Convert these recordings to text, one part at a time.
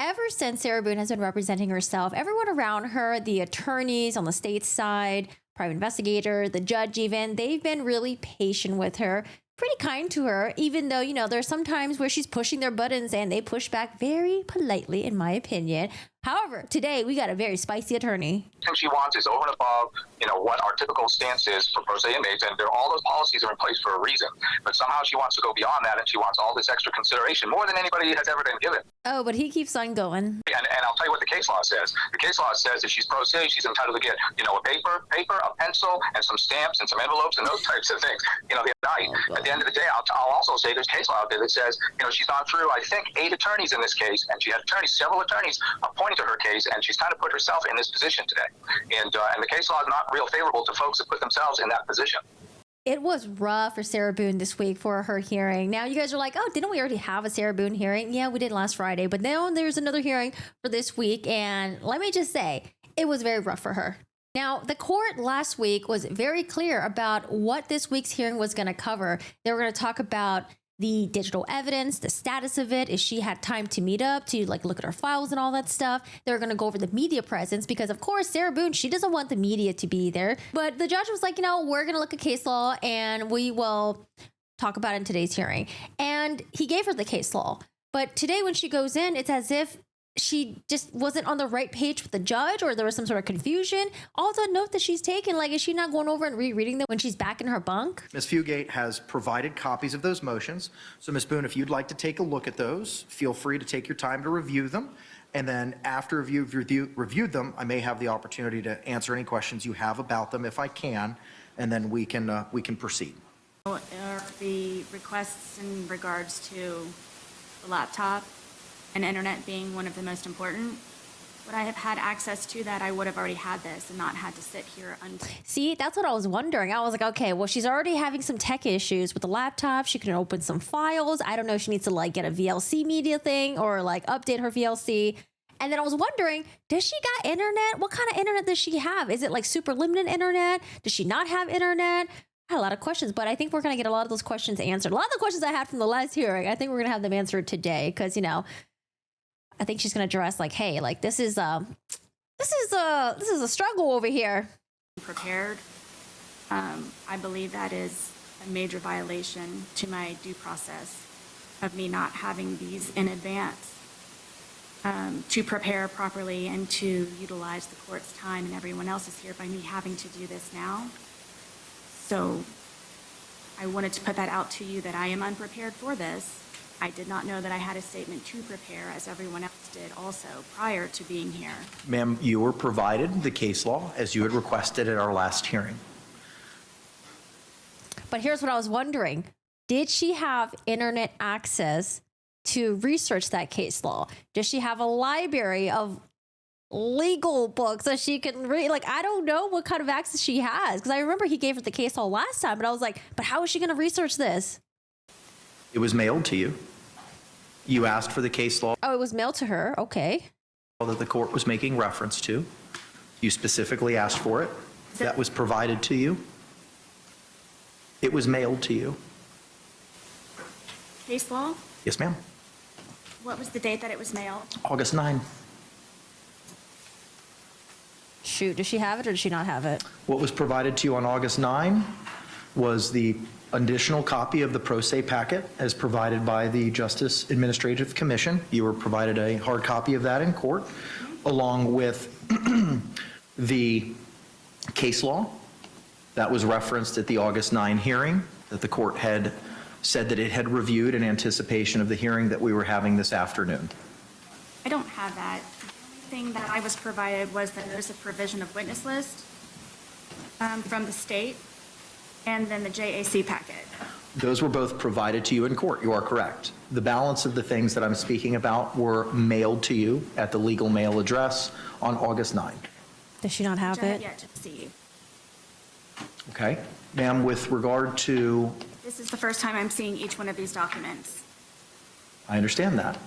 ever since Sarah Boone has been representing herself, everyone around her, the attorneys on the state side, private investigator, the judge even, they've been really patient with her, pretty kind to her, even though, there's some times where she's pushing their buttons and they push back very politely, in my opinion. However, today we got a very spicy attorney. What she wants is over and above, what our typical stance is for pro se inmates, and all those policies are in place for a reason. But somehow she wants to go beyond that, and she wants all this extra consideration, more than anybody has ever been given. Oh, but he keeps on going. And I'll tell you what the case law says. The case law says if she's pro se, she's entitled to get, a paper, a pencil, and some stamps and some envelopes and those types of things. The night. At the end of the day, I'll also say there's case law out there that says, she's gone through, I think, 8 attorneys in this case, and she had several attorneys appointed to her case, and she's kind of put herself in this position today. And the case law is not real favorable to folks that put themselves in that position. It was rough for Sarah Boone this week for her hearing. Now you guys are like, oh, didn't we already have a Sarah Boone hearing? Yeah, we did last Friday, but now there's another hearing for this week. And let me just say, it was very rough for her. Now, the court last week was very clear about what this week's hearing was going to cover. They were going to talk about the digital evidence, the status of it, if she had time to meet up to look at her files and all that stuff. They're going to go over the media presence because, of course, Sarah Boone, she doesn't want the media to be there. But the judge was like, we're going to look at case law and we will talk about it in today's hearing. And he gave her the case law. But today when she goes in, it's as if she just wasn't on the right page with the judge, or there was some sort of confusion. All the note that she's taken, is she not going over and rereading them when she's back in her bunk? Ms. Fugate has provided copies of those motions. So Ms. Boone, if you'd like to take a look at those, feel free to take your time to review them. And then after you've reviewed them, I may have the opportunity to answer any questions you have about them if I can, and then we can proceed. Are the requests in regards to the laptop and internet being one of the most important? Would I have had access to that, I would have already had this and not had to sit here until... See, that's what I was wondering. I was like, okay, well, she's already having some tech issues with the laptop. She can open some files. I don't know if she needs to get a VLC media thing or update her VLC. And then I was wondering, does she got internet? What kind of internet does she have? Is it super limited internet? Does she not have internet? I had a lot of questions, but I think we're going to get a lot of those questions answered. A lot of the questions I had from the last hearing, I think we're going to have them answered today because, I think she's going to address hey, this is a struggle over here. Prepared. I believe that is a major violation to my due process of me not having these in advance to prepare properly and to utilize the court's time and everyone else's here by me having to do this now. So I wanted to put that out to you that I am unprepared for this. I did not know that I had a statement to prepare, as everyone else did also, prior to being here. Ma'am, you were provided the case law as you had requested at our last hearing. But here's what I was wondering. Did she have internet access to research that case law? Does she have a library of legal books that she can read? I don't know what kind of access she has, because I remember he gave her the case law last time, but I was like, but how is she going to research this? It was mailed to you. You asked for the case law. Oh, it was mailed to her. Okay. That the court was making reference to. You specifically asked for it. That was provided to you. It was mailed to you. Case law? Yes, ma'am. What was the date that it was mailed? August 9. Shoot, does she have it or does she not have it? What was provided to you on August 9 was the additional copy of the pro se packet as provided by the Justice Administrative Commission. You were provided a hard copy of that in court, along with the case law that was referenced at the August 9 hearing that the court had said that it had reviewed in anticipation of the hearing that we were having this afternoon. I don't have that. The only thing that I was provided was the notice of provision of witness list from the state, and then the JAC packet. Those were both provided to you in court. You are correct. The balance of the things that I'm speaking about were mailed to you at the legal mail address on August 9. Does she not have Which I it? have yet to see. Okay. Ma'am, with regard to... This is the first time I'm seeing each one of these documents. I understand that.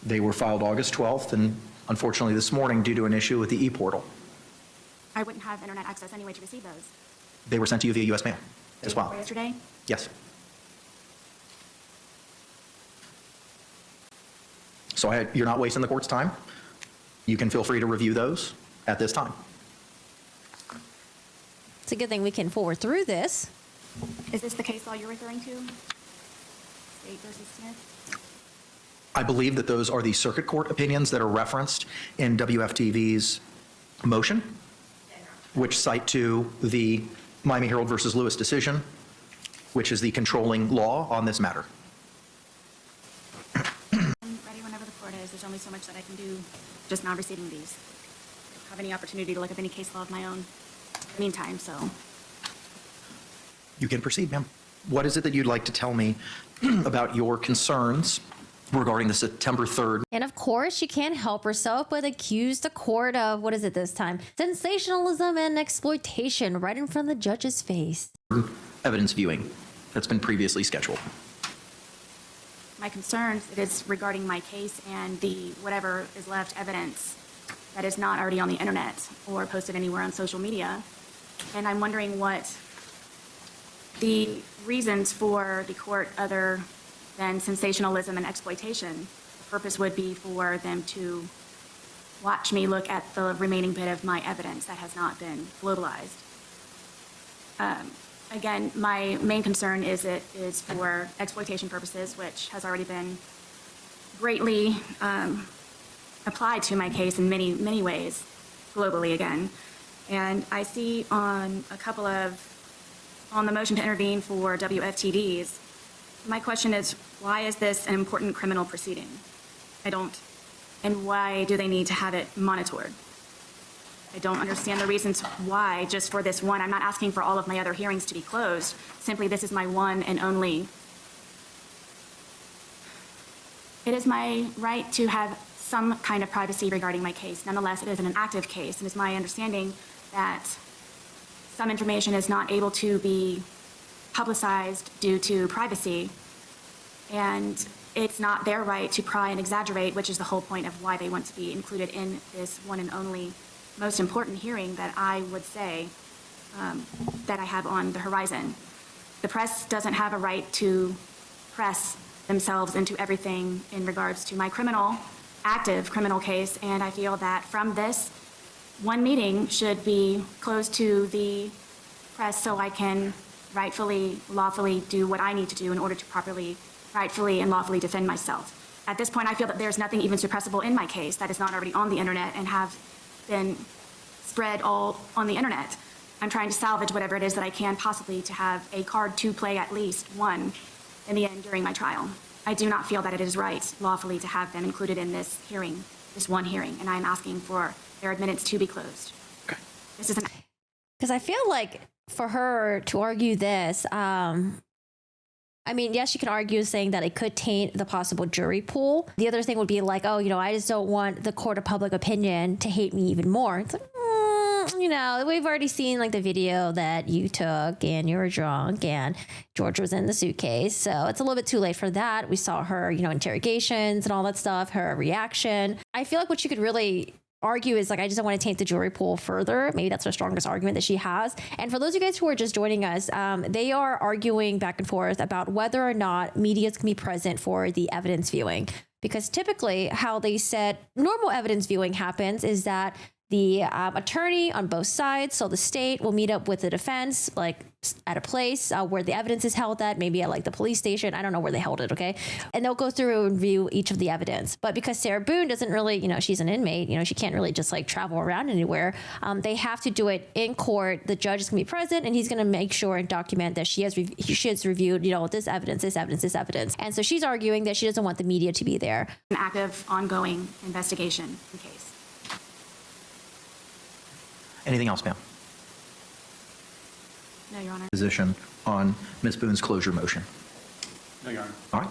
They were filed August 12th, and unfortunately this morning, due to an issue with the e-portal, I wouldn't have internet access anyway to receive those. they were sent to you via U.S. mail as well. Yesterday? Yes. So you're not wasting the court's time. You can feel free to review those at this time. It's a good thing we can forward through this. Is this the case law you're referring to? State versus Smith? I believe that those are the circuit court opinions that are referenced in WFTV's motion, which cite to the Miami Herald versus Lewis decision, which is the controlling law on this matter. I'm ready whenever the court is. There's only so much that I can do just now receiving these. I don't have any opportunity to look up any case law of my own in the meantime, so. You can proceed, ma'am. What is it that you'd like to tell me about your concerns regarding the September 3rd? And of course, she can't help herself but accuse the court of, what is it this time? Sensationalism and exploitation right in front of the judge's face. Evidence viewing that's been previously scheduled. My concerns, it is regarding my case and the whatever is left evidence that is not already on the internet or posted anywhere on social media. And I'm wondering what the reasons for the court other than sensationalism and exploitation. The purpose would be for them to watch me look at the remaining bit of my evidence that has not been globalized. Again, my main concern is it is for exploitation purposes, which has already been greatly applied to my case in many, many ways globally again. And I see on the motion to intervene for WFTDs, my question is, why is this an important criminal proceeding? And why do they need to have it monitored? I don't understand the reasons why, just for this one. I'm not asking for all of my other hearings to be closed. Simply, this is my one and only. It is my right to have some kind of privacy regarding my case. Nonetheless, it is an active case, and it's my understanding that some information is not able to be publicized due to privacy, and it's not their right to pry and exaggerate, which is the whole point of why they want to be included in this one and only most important hearing that I would say that I have on the horizon. The press doesn't have a right to press themselves into everything in regards to my active criminal case, and I feel that from this, one meeting should be closed to the press so I can rightfully, lawfully do what I need to do in order to properly, rightfully, and lawfully defend myself. At this point, I feel that there's nothing even suppressible in my case that is not already on the internet and have been spread all on the internet. I'm trying to salvage whatever it is that I can possibly to have a card to play at least one in the end during my trial. I do not feel that it is right lawfully to have them included in this hearing, this one hearing, and I'm asking for their admittance to be closed. Okay. This is an... Because I feel like for her to argue this, I mean, yes, you can argue saying that it could taint the possible jury pool. The other thing would be like, oh, I just don't want the court of public opinion to hate me even more. It's like, we've already seen like the video that you took and you were drunk and George was in the suitcase. So it's a little bit too late for that. We saw her, interrogations and all that stuff, her reaction. I feel like what she could really argue is like, I just don't want to taint the jury pool further. Maybe that's her strongest argument that she has. And for those of you guys who are just joining us, they are arguing back and forth about whether or not media can be present for the evidence viewing. Because typically how they said normal evidence viewing happens is that the attorney on both sides, so the state will meet up with the defense, like at a place where the evidence is held at, maybe at like the police station. I don't know where they held it, okay? And they'll go through and review each of the evidence. But because Sarah Boone doesn't really, she's an inmate, she can't really just like travel around anywhere. They have to do it in court. The judge is going to be present and he's going to make sure and document that she has reviewed, this evidence. And so she's arguing that she doesn't want the media to be there. An active, ongoing investigation in case. Anything else, ma'am? No, Your Honor. Position on Ms. Boone's closure motion. No, Your Honor. All right.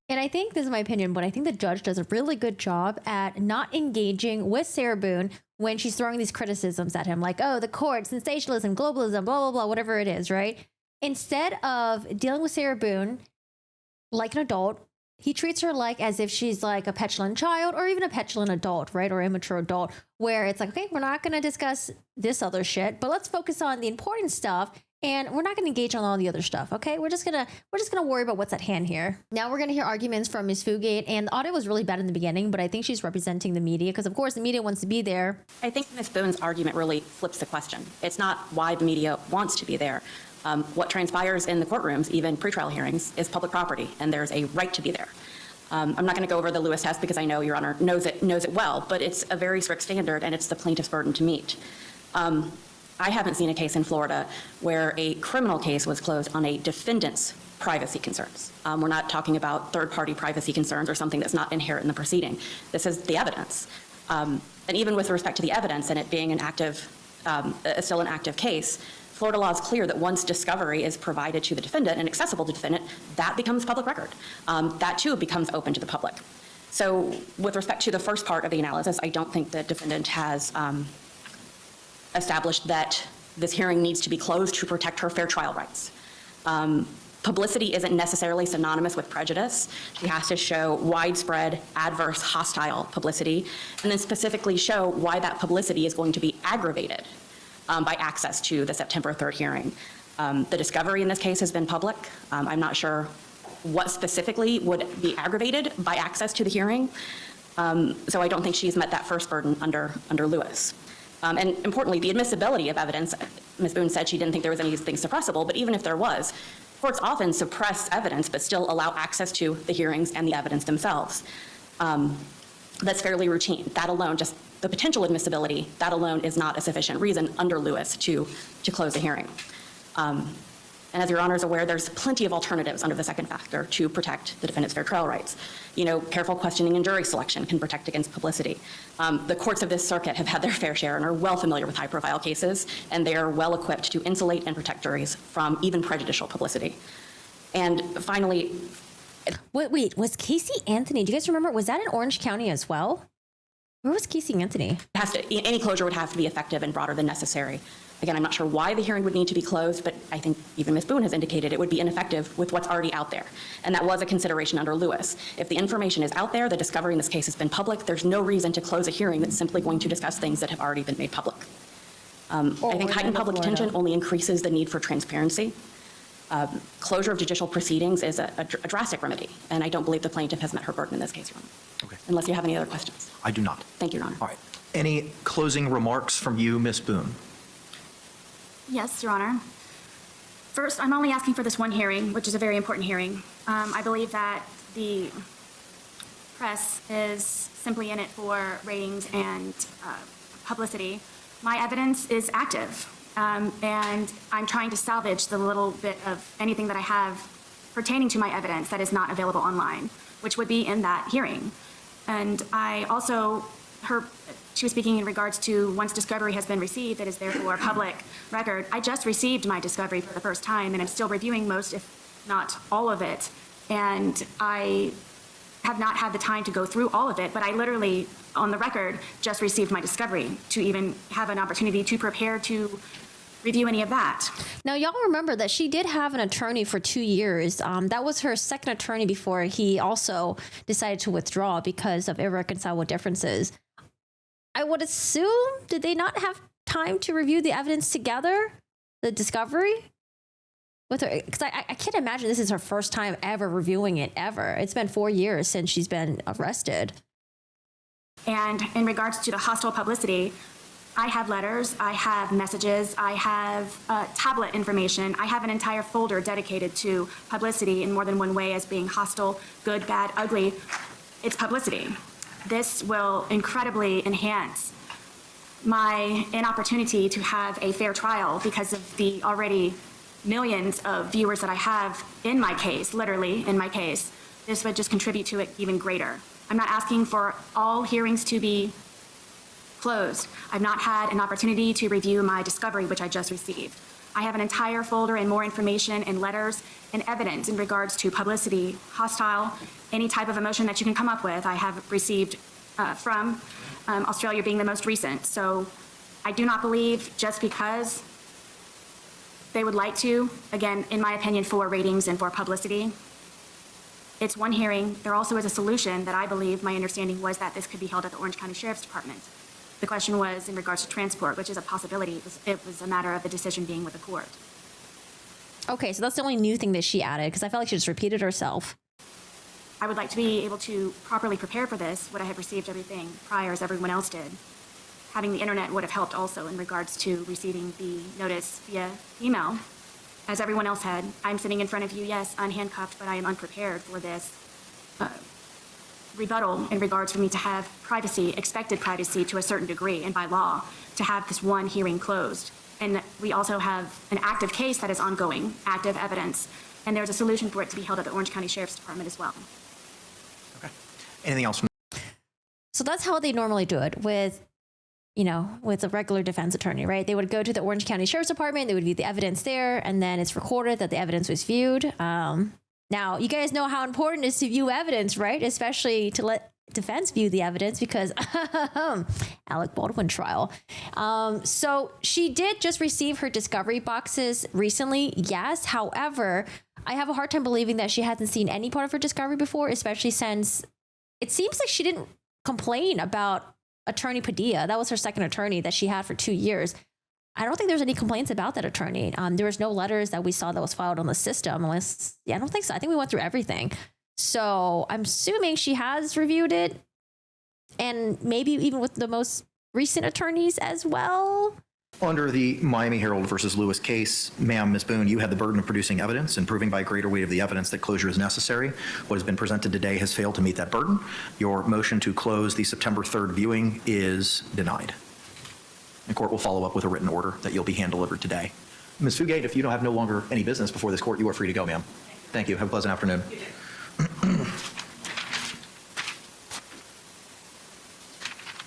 And I think, this is my opinion, but I think the judge does a really good job at not engaging with Sarah Boone when she's throwing these criticisms at him, like, oh, the court, sensationalism, globalism, blah, blah, blah, whatever it is, right? Instead of dealing with Sarah Boone like an adult, he treats her like as if she's like a petulant child or even a petulant adult, right? Or immature adult, where it's like, okay, we're not going to discuss this other shit, but let's focus on the important stuff And we're not going to engage on all the other stuff, okay? We're just gonna worry about what's at hand here. Now we're gonna hear arguments from Ms. Fugate, and the audio was really bad in the beginning, but I think she's representing the media because, of course, the media wants to be there. I think Ms. Boone's argument really flips the question. It's not why the media wants to be there. What transpires in the courtrooms, even pretrial hearings, is public property, and there's a right to be there. I'm not going to go over the Lewis test because I know Your Honor knows it well, but it's a very strict standard, and it's the plaintiff's burden to meet. I haven't seen a case in Florida where a criminal case was closed on a defendant's privacy concerns. We're not talking about third-party privacy concerns or something that's not inherent in the proceeding. This is the evidence. And even with respect to the evidence and it being an active, still an active case, Florida law is clear that once discovery is provided to the defendant and accessible to the defendant, that becomes public record. That too becomes open to the public. So with respect to the first part of the analysis, I don't think the defendant has established that this hearing needs to be closed to protect her fair trial rights. Publicity isn't necessarily synonymous with prejudice. She has to show widespread, adverse, hostile publicity, and then specifically show why that publicity is going to be aggravated by access to the September 3rd hearing. The discovery in this case has been public. I'm not sure what specifically would be aggravated by access to the hearing. So I don't think she's met that first burden under Lewis. And importantly, the admissibility of evidence, Ms. Boone said she didn't think there was anything suppressible, but even if there was, courts often suppress evidence but still allow access to the hearings and the evidence themselves. That's fairly routine. That alone, just the potential admissibility, that alone is not a sufficient reason under Lewis to close a hearing. And as Your Honor is aware, there's plenty of alternatives under the second factor to protect the defendant's fair trial rights. You know, careful questioning and jury selection can protect against publicity. The courts of this circuit have had their fair share and are well familiar with high-profile cases, and they are well equipped to insulate and protect juries from even prejudicial publicity. And finally— Wait, was Casey Anthony, do you guys remember, was that in Orange County as well? Where was Casey Anthony? Any closure would have to be effective and broader than necessary. Again, I'm not sure why the hearing would need to be closed, but I think even Ms. Boone has indicated it would be ineffective with what's already out there. And that was a consideration under Lewis. If the information is out there, the discovery in this case has been public, there's no reason to close a hearing that's simply going to discuss things that have already been made public. I think heightened public attention only increases the need for transparency. Closure of judicial proceedings is a drastic remedy, and I don't believe the plaintiff has met her burden in this case, Your Honor. Okay. Unless you have any other questions. I do not. Thank you, Your Honor. All right. Any closing remarks from you, Ms. Boone? Yes, Your Honor. First, I'm only asking for this one hearing, which is a very important hearing. I believe that the press is simply in it for ratings and publicity. My evidence is active, and I'm trying to salvage the little bit of anything that I have pertaining to my evidence that is not available online, which would be in that hearing. And I also she was speaking in regards to once discovery has been received, that is therefore public record. I just received my discovery for the first time, and I'm still reviewing most, if not all of it. And I have not had the time to go through all of it, but I literally, on the record, just received my discovery to even have an opportunity to prepare to review any of that. Now, y'all remember that she did have an attorney for 2 years. That was her second attorney before he also decided to withdraw because of irreconcilable differences. I would assume, did they not have time to review the evidence together, the discovery? With her, because I can't imagine this is her first time ever reviewing it, ever. It's been 4 years since she's been arrested. And in regards to the hostile publicity, I have letters, I have messages, I have tablet information. I have an entire folder dedicated to publicity in more than one way as being hostile, good, bad, ugly. It's publicity. This will incredibly enhance my inopportunity to have a fair trial because of the already millions of viewers that I have in my case, literally in my case. This would just contribute to it even greater. I'm not asking for all hearings to be closed. I've not had an opportunity to review my discovery, which I just received. I have an entire folder and more information and letters and evidence in regards to publicity, hostile, any type of emotion that you can come up with. I have received from Australia being the most recent. So I do not believe just because they would like to, again, in my opinion, for ratings and for publicity. It's one hearing. There also is a solution that I believe, my understanding was that this could be held at the Orange County Sheriff's Department. The question was in regards to transport, which is a possibility. It was a matter of the decision being with the court. Okay, so that's the only new thing that she added, because I felt like she just repeated herself. I would like to be able to properly prepare for this. Would I have received everything prior as everyone else did? Having the internet would have helped also in regards to receiving the notice via email, as everyone else had. I'm sitting in front of you, yes, unhandcuffed, but I am unprepared for this rebuttal in regards for me to have privacy, expected privacy to a certain degree, and by law, to have this one hearing closed. And we also have an active case that is ongoing, active evidence, and there's a solution for it to be held at the Orange County Sheriff's Department as well. Okay. Anything else from? So that's how they normally do it with, with a regular defense attorney, right? They would go to the Orange County Sheriff's Department, they would view the evidence there, and then it's recorded that the evidence was viewed. Now, you guys know how important it is to view evidence, right? Especially to let defense view the evidence because Alec Baldwin trial. So she did just receive her discovery boxes recently, yes. However, I have a hard time believing that she hasn't seen any part of her discovery before, especially since it seems like she didn't complain about Attorney Padilla. That was her second attorney that she had for 2 years. I don't think there's any complaints about that attorney. There was no letters that we saw that was filed on the system unless, I don't think so. I think we went through everything. So I'm assuming she has reviewed it and maybe even with the most recent attorneys as well. Under the Miami Herald versus Lewis case, ma'am, Ms. Boone, you had the burden of producing evidence and proving by greater weight of the evidence that closure is necessary. What has been presented today has failed to meet that burden. Your motion to close the September 3rd viewing is denied. The court will follow up with a written order that you'll be hand-delivered today. Ms. Fugate, if you don't have no longer any business before this court, you are free to go, ma'am. Thank you. Have a pleasant afternoon.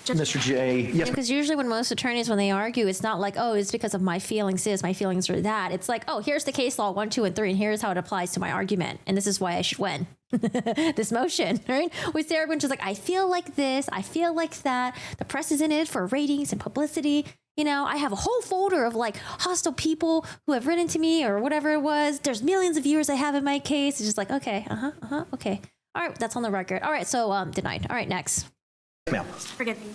Mr. J. Yes. Because usually when most attorneys, when they argue, it's not like, oh, it's because of my feelings this, my feelings are that. It's like, oh, here's the case law 1, 2, and 3, and here's how it applies to my argument. And this is why I should win this motion, right? With Sarah Boone, she's like, I feel like this, I feel like that. The press is in it for ratings and publicity. I have a whole folder of like hostile people who have written to me or whatever it was. There's millions of viewers I have in my case. It's just like, okay, okay. All right, that's on the record. All right, so denied. All right, next. Ma'am. Forgive me.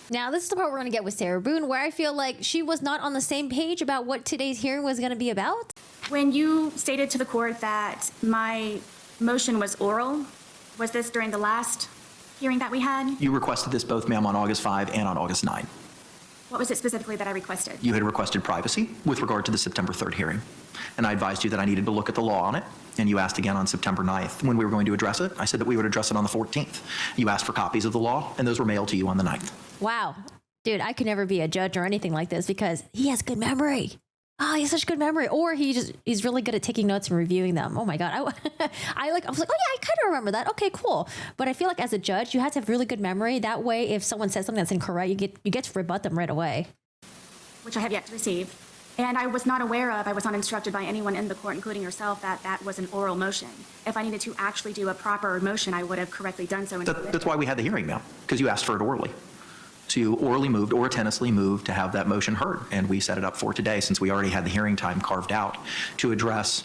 Now, this is the part we're going to get with Sarah Boone, where I feel like she was not on the same page about what today's hearing was going to be about. When you stated to the court that my motion was oral, was this during the last hearing that we had? You requested this both, ma'am, on August 5 and on August 9. What was it specifically that I requested? You had requested privacy with regard to the September 3rd hearing. And I advised you that I needed to look at the law on it. And you asked again on September 9th when we were going to address it. I said that we would address it on the 14th. You asked for copies of the law, and those were mailed to you on the 9th. Wow. Dude, I could never be a judge or anything like this because he has good memory. Oh, he has such good memory. Or he's really good at taking notes and reviewing them. Oh my God. I was like, oh yeah, I kind of remember that. Okay, cool. But I feel like as a judge, you have to have really good memory. That way, if someone says something that's incorrect, you get to rebut them right away. Which I have yet to receive. And I was not aware of, I was not instructed by anyone in the court, including yourself, that that was an oral motion. If I needed to actually do a proper motion, I would have correctly done so. That's why we had the hearing, ma'am, because you asked for it orally. So you orally moved or tenaciously moved to have that motion heard. And we set it up for today, since we already had the hearing time carved out, to address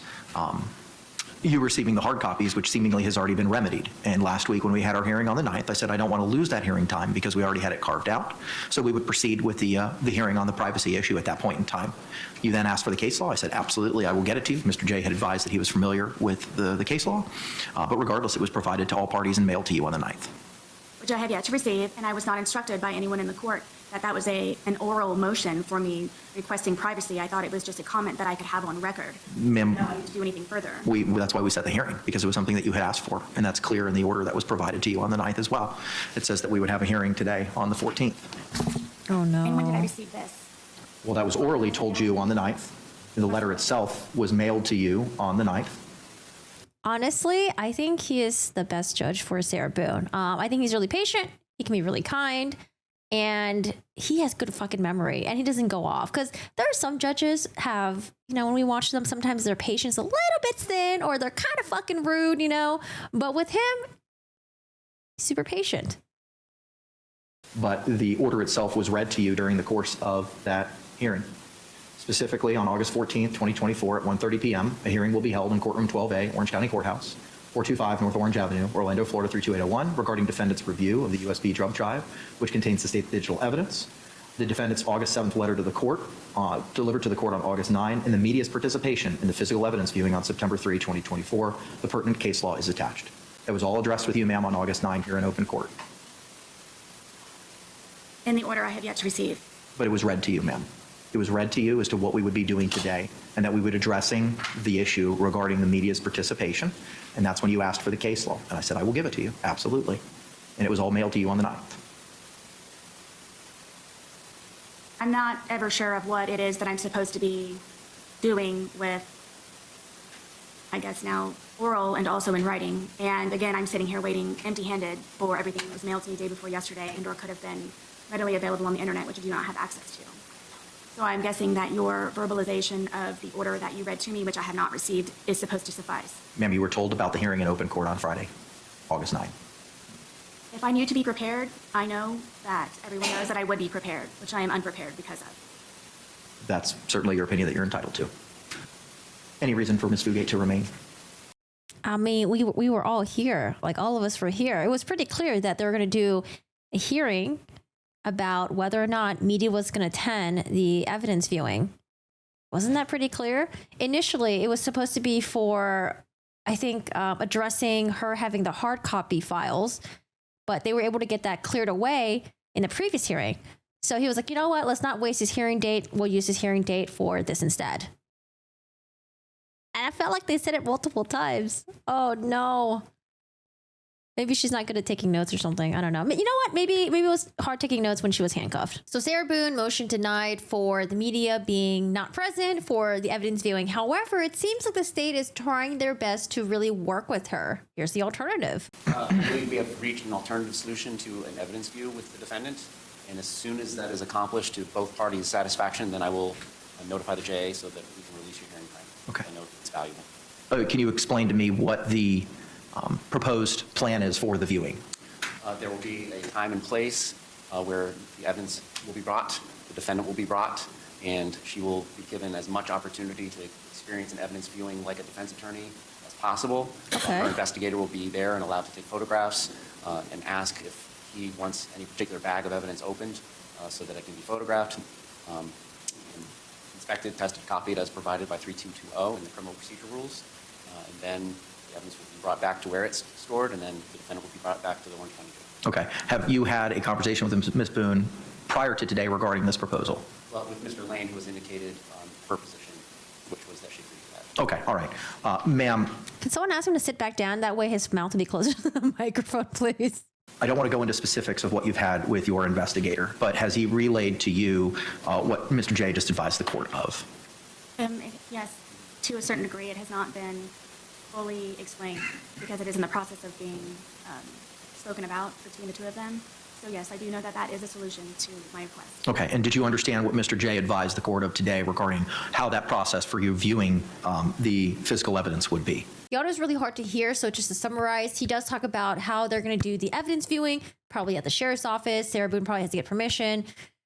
you receiving the hard copies, which seemingly has already been remedied. And last week when we had our hearing on the 9th, I said I don't want to lose that hearing time because we already had it carved out. So we would proceed with the hearing on the privacy issue at that point in time. You then asked for the case law. I said, absolutely, I will get it to you. Mr. J had advised that he was familiar with the case law. But regardless, it was provided to all parties and mailed to you on the 9th. Which I have yet to receive, and I was not instructed by anyone in the court that that was an oral motion for me requesting privacy. I thought it was just a comment that I could have on record. Ma'am, I don't need to do anything further. That's why we set the hearing, because it was something that you had asked for, and that's clear in the order that was provided to you on the 9th as well. It says that we would have a hearing today on the 14th. Oh, no. And when did I receive this? Well, that was orally told you on the 9th. The letter itself was mailed to you on the 9th. Honestly, I think he is the best judge for Sarah Boone. I think he's really patient. He can be really kind. And he has good fucking memory. And he doesn't go off. Because there are some judges have, when we watch them, sometimes their patience a little bit thin. Or they're kind of fucking rude, But with him, he's super patient. But the order itself was read to you during the course of that hearing. Specifically, on August 14th, 2024 at 1:30 p.m., a hearing will be held in Courtroom 12A, Orange County Courthouse, 425 North Orange Avenue, Orlando, Florida 32801, regarding defendant's review of the USB drug drive, which contains the state digital evidence. the defendant's August 7th letter to the court, delivered to the court on August 9, and the media's participation in the physical evidence viewing on September 3, 2024, the pertinent case law is attached. It was all addressed with you, ma'am, on August 9 here in open court. In the order I have yet to receive. But it was read to you, ma'am. It was read to you as to what we would be doing today, and that we would be addressing the issue regarding the media's participation, and that's when you asked for the case law. And I said, I will give it to you, absolutely. And it was all mailed to you on the 9th. I'm not ever sure of what it is that I'm supposed to be doing with, I guess now, oral and also in writing. And again, I'm sitting here waiting empty-handed for everything that was mailed to me day before yesterday and or could have been readily available on the internet, which I do not have access to. So I'm guessing that your verbalization of the order that you read to me, which I have not received, is supposed to suffice. Ma'am, you were told about the hearing in open court on Friday, August 9. If I knew to be prepared, I know that everyone knows that I would be prepared, which I am unprepared because of. That's certainly your opinion that you're entitled to. Any reason for Ms. Fugate to remain? I mean, we were all here. Like, all of us were here. It was pretty clear that they were going to do a hearing about whether or not media was going to attend the evidence viewing. Wasn't that pretty clear? Initially, it was supposed to be for, I think, addressing her having the hard copy files, but they were able to get that cleared away in the previous hearing. So he was like, you know what? Let's not waste his hearing date. We'll use his hearing date for this instead. And I felt like they said it multiple times. Oh, no. Maybe she's not good at taking notes or something. I don't know. You know what? Maybe it was hard taking notes when she was handcuffed. So Sarah Boone, motion denied for the media being not present for the evidence viewing. However, it seems like the state is trying their best to really work with her. Here's the alternative. I believe we have reached an alternative solution to an evidence view with the defendant. And as soon as that is accomplished to both parties' satisfaction, then I will notify the JA so that we can release your hearing time. Okay. I know it's valuable. Can you explain to me what the proposed plan is for the viewing? There will be a time and place where the evidence will be brought, the defendant will be brought, and she will be given as much opportunity to experience an evidence viewing like a defense attorney as possible. Okay. Our investigator will be there and allowed to take photographs and ask if he wants any particular bag of evidence opened so that it can be photographed, and inspected, tested, copied as provided by 3220 in the criminal procedure rules. And then the evidence will be brought back to where it's stored, and then the defendant will be brought back to the Orange County jail. Okay. Have you had a conversation with Ms. Boone prior to today regarding this proposal? Well, with Mr. Lane, who was indicated her position, which was that she agreed to that. Okay. All right. Ma'am, Can someone ask him to sit back down? That way his mouth will be closer to the microphone, please. I don't want to go into specifics of what you've had with your investigator, but has he relayed to you what Mr. J just advised the court of? Yes, to a certain degree, it has not been fully explained because it is in the process of being spoken about between the two of them. So yes, I do know that that is a solution to my request. Okay. And did you understand what Mr. J advised the court of today regarding how that process for you viewing the physical evidence would be? The audio is really hard to hear, so just to summarize, he does talk about how they're going to do the evidence viewing, probably at the sheriff's office. Sarah Boone probably has to get permission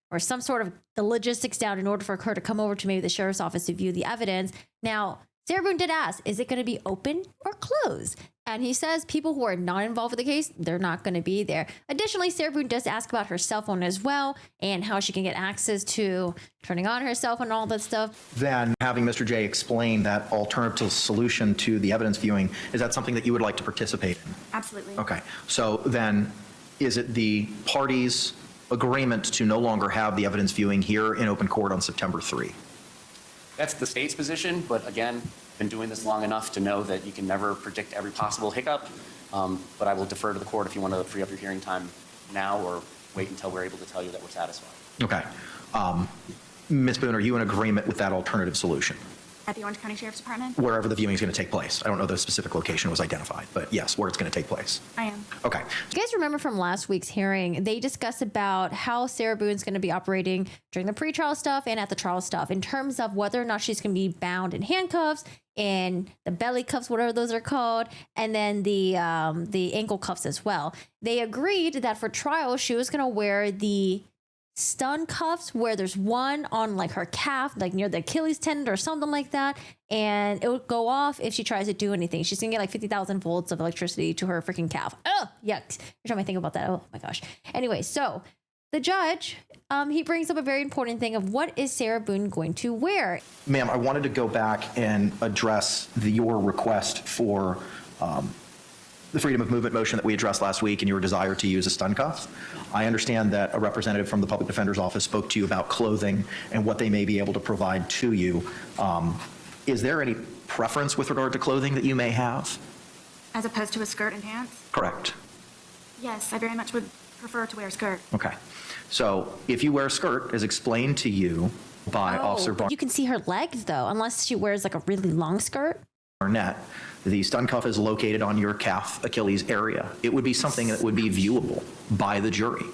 or some sort of the logistics down in order for her to come over to maybe the sheriff's office to view the evidence. Now, Sarah Boone did ask, is it going to be open or closed? And he says people who are not involved with the case, they're not going to be there. Additionally, Sarah Boone does ask about her cell phone as well and how she can get access to turning on her cell phone and all that stuff. Then having Mr. J explain that alternative solution to the evidence viewing, is that something that you would like to participate in? Absolutely. Okay. So then is it the parties' agreement to no longer have the evidence viewing here in open court on September 3? That's the state's position, but again, been doing this long enough to know that you can never predict every possible hiccup. But I will defer to the court if you want to free up your hearing time now or wait until we're able to tell you that we're satisfied. Okay. Ms. Boone, are you in agreement with that alternative solution? At the Orange County Sheriff's Department? Wherever the viewing is going to take place. I don't know the specific location was identified, but yes, where it's going to take place. I am. Okay. You guys remember from last week's hearing, they discussed about how Sarah Boone's going to be operating during the pretrial stuff and at the trial stuff in terms of whether or not she's going to be bound in handcuffs and the belly cuffs, whatever those are called, and then the ankle cuffs as well. They agreed that for trial, she was going to wear the stun cuffs where there's one on like her calf, like near the Achilles tendon or something like that. And it would go off if she tries to do anything. She's gonna get like 50,000 volts of electricity to her freaking calf. Oh, yuck. Every time I think about that, oh my gosh. Anyway, so the judge, he brings up a very important thing of what is Sarah Boone going to wear? Ma'am, I wanted to go back and address your request for the freedom of movement motion that we addressed last week and your desire to use a stun cuff. I understand that a representative from the Public Defender's Office spoke to you about clothing and what they may be able to provide to you. Is there any preference with regard to clothing that you may have? As opposed to a skirt and pants? Correct. Yes, I very much would prefer to wear a skirt. Okay. So if you wear a skirt, as explained to you by Officer You can see her legs, though, unless she wears like a really long skirt. Barnett, the stun cuff is located on your calf Achilles area. It would be something that would be viewable by the jury.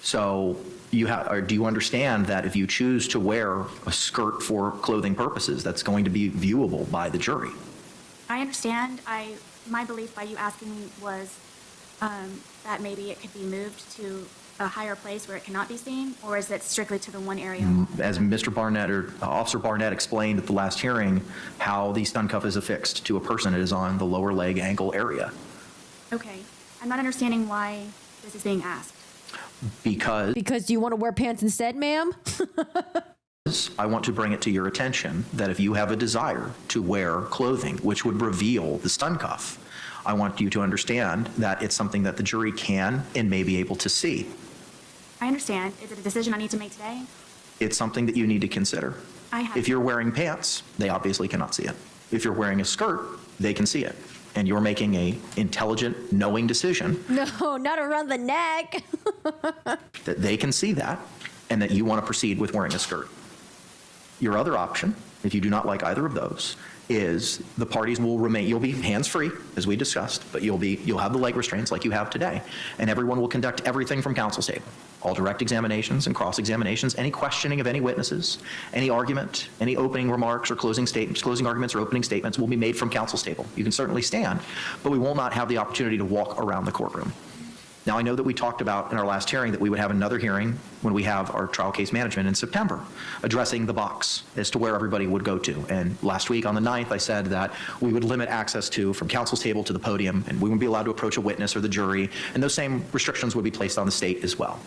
So do you understand that if you choose to wear a skirt for clothing purposes, that's going to be viewable by the jury? I understand. My belief by you asking me was that maybe it could be moved to a higher place where it cannot be seen, or is it strictly to the one area? As Mr. Barnett or Officer Barnett explained at the last hearing, how the stun cuff is affixed to a person, it is on the lower leg ankle area. Okay. I'm not understanding why this is being asked. Because you want to wear pants instead, ma'am? I want to bring it to your attention that if you have a desire to wear clothing which would reveal the stun cuff, I want you to understand that it's something that the jury can and may be able to see. I understand. Is it a decision I need to make today? It's something that you need to consider. If you're wearing pants, they obviously cannot see it. If you're wearing a skirt, they can see it. And you're making a intelligent, knowing decision. No, not around the neck. That they can see that and that you want to proceed with wearing a skirt. Your other option, if you do not like either of those, is the parties will remain, you'll be hands-free, as we discussed, but you'll have the leg restraints like you have today, and everyone will conduct everything from counsel's table. All direct examinations and cross-examinations, any questioning of any witnesses, any argument, any opening remarks or closing statements, closing arguments or opening statements will be made from counsel's table. You can certainly stand, but we will not have the opportunity to walk around the courtroom. Now, I know that we talked about in our last hearing that we would have another hearing when we have our trial case management in September, addressing the box as to where everybody would go to. And last week on the 9th, I said that we would limit access to from counsel's table to the podium, and we wouldn't be allowed to approach a witness or the jury, and those same restrictions would be placed on the state as well.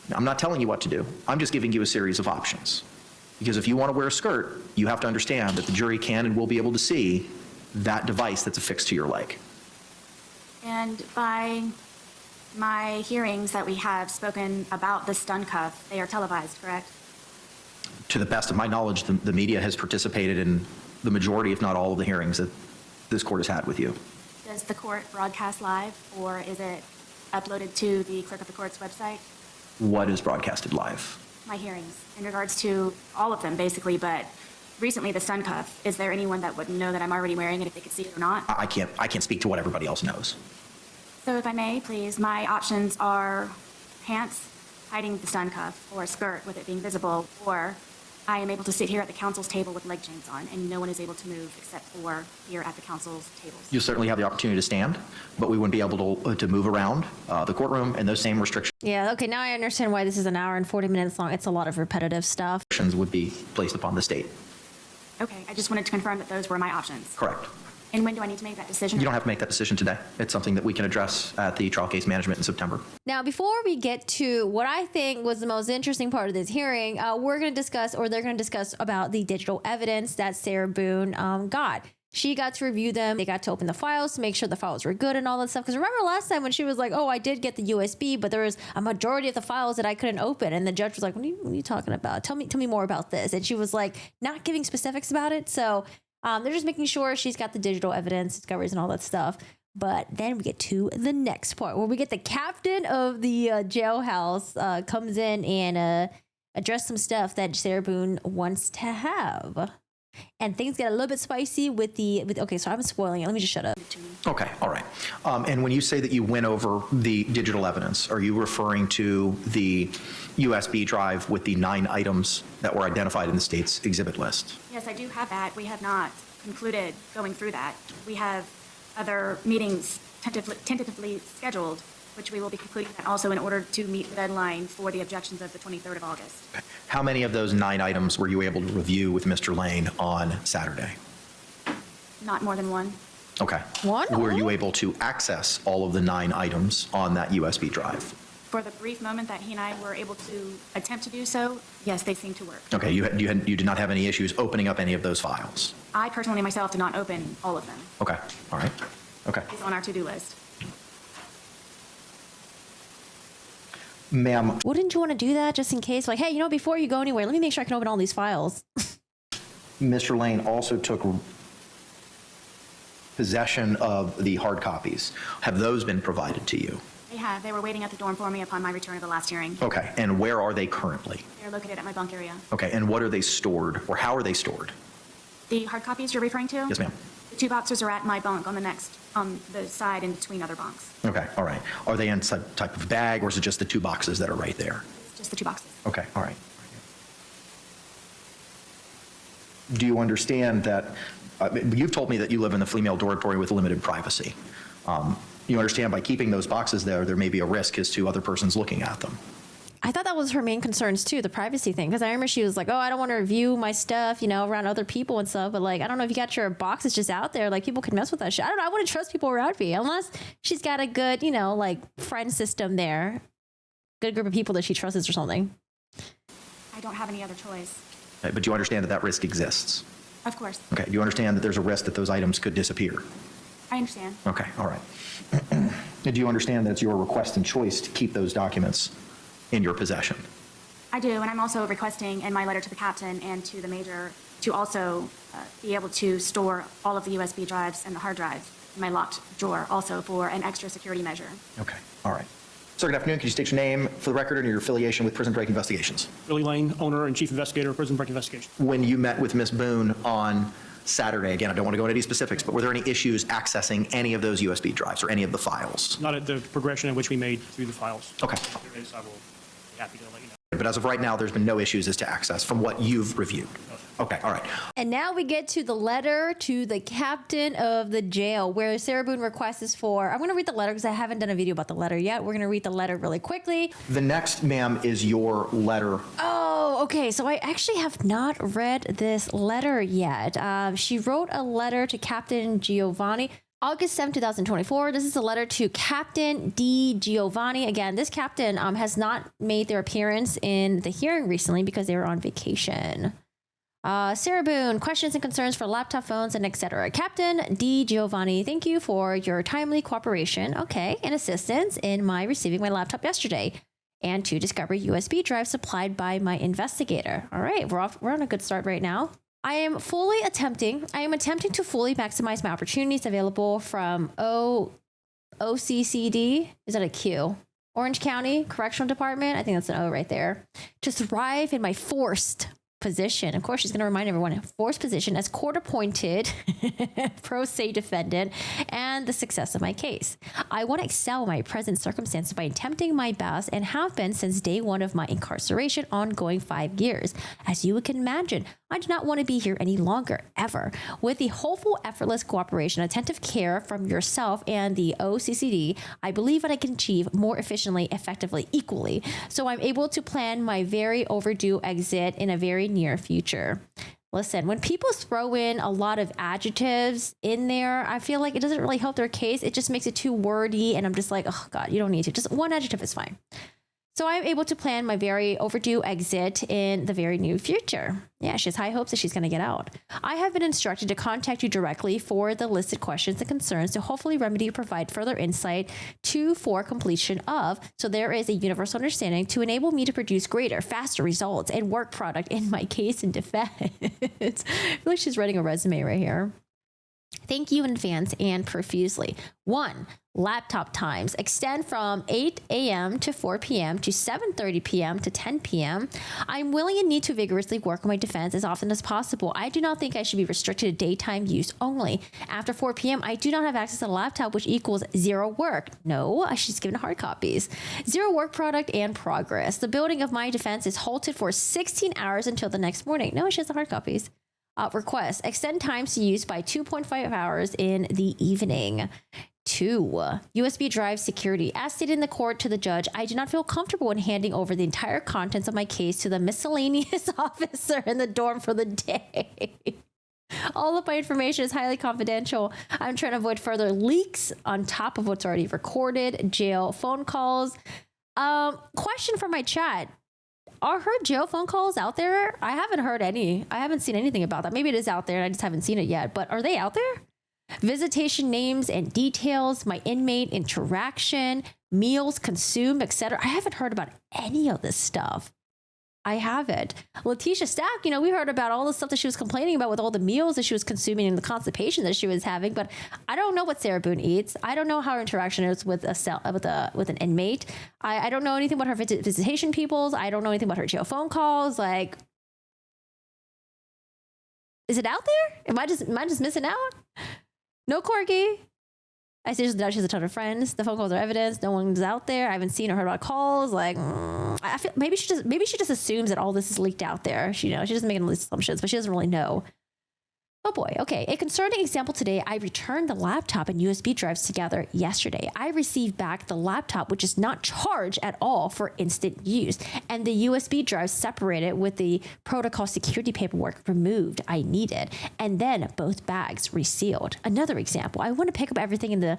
Now, I'm not telling you what to do. I'm just giving you a series of options. Because if you want to wear a skirt, you have to understand that the jury can and will be able to see that device that's affixed to your leg. And by my hearings that we have spoken about the stun cuff, they are televised, correct? To the best of my knowledge, the media has participated in the majority, if not all, of the hearings that this court has had with you. Does the court broadcast live, or is it uploaded to the clerk of the court's website? What is broadcasted live? My hearings, in regards to all of them, basically, but recently the stun cuff. Is there anyone that would know that I'm already wearing it if they could see it or not? I can't speak to what everybody else knows. So if I may, please, my options are pants hiding the stun cuff, or a skirt with it being visible, or I am able to sit here at the counsel's table with leg chains on, and no one is able to move except for here at the counsel's tables. You'll certainly have the opportunity to stand, but we wouldn't be able to move around the courtroom, and those same restrictions Yeah, okay, now I understand why this is an hour and 40 minutes long. It's a lot of repetitive stuff. would be placed upon the state. Okay, I just wanted to confirm that those were my options. Correct. And when do I need to make that decision? You don't have to make that decision today. It's something that we can address at the trial case management in September. Now, before we get to what I think was the most interesting part of this hearing, we're going to discuss, or they're going to discuss, about the digital evidence that Sarah Boone got. She got to review them. They got to open the files to make sure the files were good and all that stuff. Because remember last time when she was like, oh, I did get the USB, but there was a majority of the files that I couldn't open. And the judge was like, what are you talking about? Tell me more about this. And she was like, not giving specifics about it. So they're just making sure she's got the digital evidence, discoveries, and all that stuff. But then we get to the next part where we get the captain of the jailhouse comes in and address some stuff that Sarah Boone wants to have. And things get a little bit spicy with okay, so I'm spoiling it. Let me just shut up. Okay, all right. And when you say that you went over the digital evidence, are you referring to the USB drive with the 9 items that were identified in the state's exhibit list? Yes, I do have that. We have not concluded going through that. We have other meetings tentatively scheduled, which we will be concluding that also in order to meet the deadline for the objections of the 23rd of August. How many of those 9 items were you able to review with Mr. Lane on Saturday? Not more than one. Okay. One? Were you able to access all of the 9 items on that USB drive? For the brief moment that he and I were able to attempt to do so, yes, they seem to work. Okay, you did not have any issues opening up any of those files? I personally myself did not open all of them. Okay, all right, okay. It's on our to-do list. Ma'am, Wouldn't you want to do that just in case? Like, hey, before you go anywhere, let me make sure I can open all these files. Mr. Lane also took possession of the hard copies. Have those been provided to you? They have. They were waiting at the dorm for me upon my return of the last hearing. Okay, and where are they currently? They're located at my bunk area. Okay, and what are they stored, or how are they stored? The hard copies you're referring to? Yes, ma'am. The 2 boxes are at my bunk on the side in between other bunks. Okay, all right. Are they in some type of bag, or is it just the 2 boxes that are right there? It's just the 2 boxes. Okay, all right. Do you understand that, You've told me that you live in the female dormitory with limited privacy. You understand by keeping those boxes there may be a risk as to other persons looking at them. I thought that was her main concerns too, the privacy thing. Because I remember she was like, oh, I don't want to review my stuff, around other people and stuff. But like, I don't know if you got your boxes just out there, like people can mess with that shit. I don't know. I wouldn't trust people around me unless she's got a good, friend system there. Good group of people that she trusts or something. I don't have any other choice. Okay, but you understand that risk exists? Of course. Okay, do you understand that there's a risk that those items could disappear? I understand. Okay, all right. do you understand that it's your request and choice to keep those documents In your possession? I do, and I'm also requesting in my letter to the captain and to the major to also be able to store all of the USB drives and the hard drive in my locked drawer also for an extra security measure. Okay, all right. Sir, good afternoon. Could you state your name for the record and your affiliation with Prison Break Investigations? Billy Lane, owner and chief investigator of Prison Break Investigation. When you met with Ms. Boone on Saturday, again, I don't want to go into any specifics, but were there any issues accessing any of those USB drives or any of the files? Not at the progression in which we made through the files. Okay. If there is, I will be happy to let you know. But as of right now, there's been no issues as to access from what you've reviewed? Okay, all right. And now we get to the letter to the captain of the jail where Sarah Boone requests for, I'm going to read the letter because I haven't done a video about the letter yet. We're going to read the letter really quickly. The next, ma'am, is your letter. Oh, okay. So I actually have not read this letter yet. She wrote a letter to Captain Giovanni. August 7, 2024. This is a letter to Captain D. Giovanni. Again, this captain has not made their appearance in the hearing recently because they were on vacation. Sarah Boone, questions and concerns for laptop phones and etc. Captain D. Giovanni, thank you for your timely cooperation, and assistance in my receiving my laptop yesterday and to discover USB drive supplied by my investigator. All right, we're on a good start right now. I am attempting to fully maximize my opportunities available from OCCD. Is that a Q? Orange County Correctional Department. I think that's an O right there. To thrive in my forced position. Of course, she's going to remind everyone, forced position as court-appointed pro se defendant and the success of my case. I want to excel in my present circumstances by attempting my best and have been since day one of my incarceration, ongoing 5 years. As you can imagine, I do not want to be here any longer, ever. With the hopeful, effortless cooperation, attentive care from yourself and the OCCD, I believe that I can achieve more efficiently, effectively, equally. So I'm able to plan my very overdue exit in a very near future. Listen, when people throw in a lot of adjectives in there, I feel like it doesn't really help their case. It just makes it too wordy. And I'm just like, oh God, you don't need to. Just one adjective is fine. So I'm able to plan my very overdue exit in the very near future. Yeah, she has high hopes that she's going to get out. I have been instructed to contact you directly for the listed questions and concerns to hopefully remedy or provide further insight for completion of. So there is a universal understanding to enable me to produce greater, faster results and work product in my case and defense. I feel like she's writing a resume right here. Thank you in advance and profusely. 1. Laptop times extend from 8 a.m. to 4 p.m. to 7:30 p.m. to 10 p.m. I'm willing and need to vigorously work on my defense as often as possible. I do not think I should be restricted to daytime use only. After 4 p.m., I do not have access to a laptop, which equals 0 work. No, she's given hard copies. 0 work product and progress. The building of my defense is halted for 16 hours until the next morning. No, she has the hard copies. Request. Extend times to use by 2.5 hours in the evening. 2. USB drive security. As stated in the court to the judge, I do not feel comfortable in handing over the entire contents of my case to the miscellaneous officer in the dorm for the day. All of my information is highly confidential. I'm trying to avoid further leaks on top of what's already recorded. Jail phone calls. Question from my chat. Are her jail phone calls out there? I haven't heard any. I haven't seen anything about that. Maybe it is out there and I just haven't seen it yet. But are they out there? Visitation names and details, my inmate interaction, meals consumed, etc. I haven't heard about any of this stuff. I haven't. Letitia Stack, we heard about all the stuff that she was complaining about with all the meals that she was consuming and the constipation that she was having, but I don't know what Sarah Boone eats. I don't know how her interaction is with with an inmate. I don't know anything about her visitation peoples. I don't know anything about her jail phone calls. Like, is it out there? Am I just missing out? No Corgi. I seriously doubt she has a ton of friends. The phone calls are evidence. No one's out there. I haven't seen or heard about calls. Like, I feel maybe she just assumes that all this is leaked out there. She doesn't make all these assumptions, but she doesn't really know. Oh boy. Okay. A concerning example today. I returned the laptop and USB drives together yesterday. I received back the laptop, which is not charged at all for instant use, and the USB drive separated with the protocol security paperwork removed I needed, and then both bags resealed. Another example. I want to pick up everything in the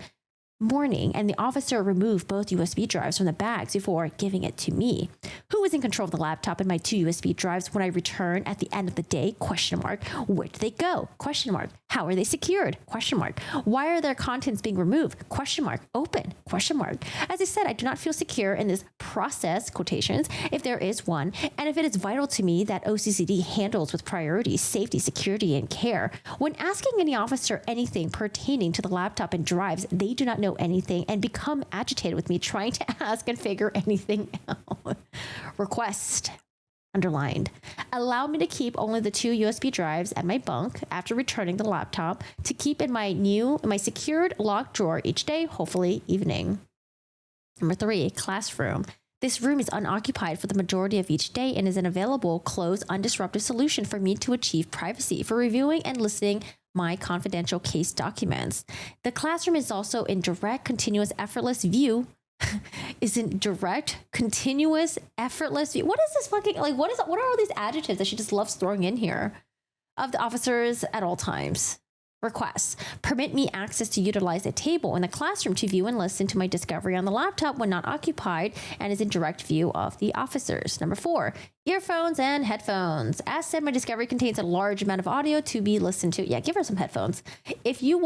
morning, and the officer removed both USB drives from the bags before giving it to me. Who was in control of the laptop and my 2 USB drives when I returned at the end of the day? Question mark. Where did they go? Question mark. How are they secured? Question mark. Why are their contents being removed? Question mark. Open? Question mark. As I said, I do not feel secure in this process, quotations, if there is one, and if it is vital to me that OCCD handles with priority, safety, security, and care. When asking any officer anything pertaining to the laptop and drives, they do not know anything and become agitated with me trying to ask and figure anything out. Request. Underlined. Allow me to keep only the 2 USB drives at my bunk after returning the laptop to keep in my secured locked drawer each day, hopefully evening. Number 3, classroom. This room is unoccupied for the majority of each day and is an available, closed, undisrupted solution for me to achieve privacy for reviewing and listening my confidential case documents. The classroom is also in direct, continuous, effortless view. Is in direct, continuous, effortless view. What is this fucking, like, what are all these adjectives that she just loves throwing in here? Of the officers at all times. Requests. Permit me access to utilize a table in the classroom to view and listen to my discovery on the laptop when not occupied and is in direct view of the officers. Number 4, earphones and headphones. As said, my discovery contains a large amount of audio to be listened to. Yeah, give her some headphones. If you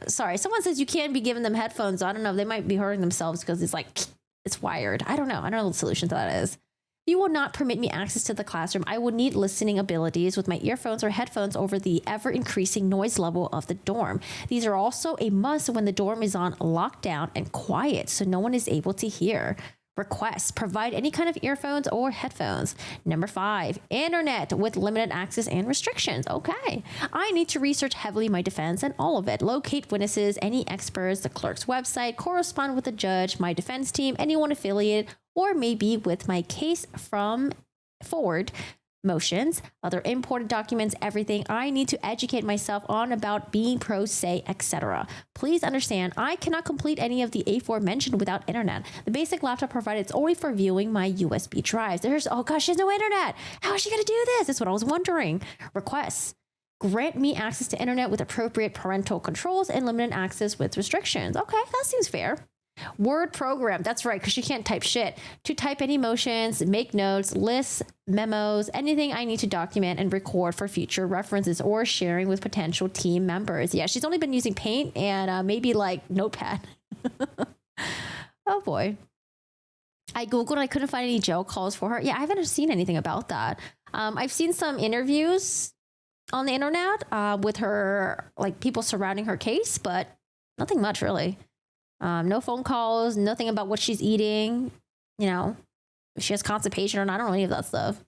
someone says you can't be giving them headphones. I don't know. They might be hurting themselves because it's wired. I don't know. I don't know what the solution to that is. You will not permit me access to the classroom. I will need listening abilities with my earphones or headphones over the ever-increasing noise level of the dorm. These are also a must when the dorm is on lockdown and quiet, so no one is able to hear. Requests. Provide any kind of earphones or headphones. Number 5, internet with limited access and restrictions. Okay. I need to research heavily my defense and all of it. Locate witnesses, any experts, the clerk's website, correspond with the judge, my defense team, anyone affiliated, or maybe with my case from forward motions, other important documents, everything I need to educate myself on about being pro se, etc. Please understand, I cannot complete any of the aforementioned without internet. The basic laptop provided is only for viewing my USB drives. Oh gosh, there's no internet. How is she going to do this? That's what I was wondering. Requests. Grant me access to internet with appropriate parental controls and limited access with restrictions. Okay, that seems fair. Word program. That's right, because she can't type shit. To type any motions, make notes, lists, memos, anything I need to document and record for future references or sharing with potential team members. Yeah, she's only been using Paint and maybe like Notepad. Oh boy. I Googled and I couldn't find any jail calls for her. Yeah, I haven't seen anything about that. I've seen some interviews on the internet with her, like people surrounding her case, but nothing much really. No phone calls, nothing about what she's eating, if she has constipation or not. I don't know any of that stuff.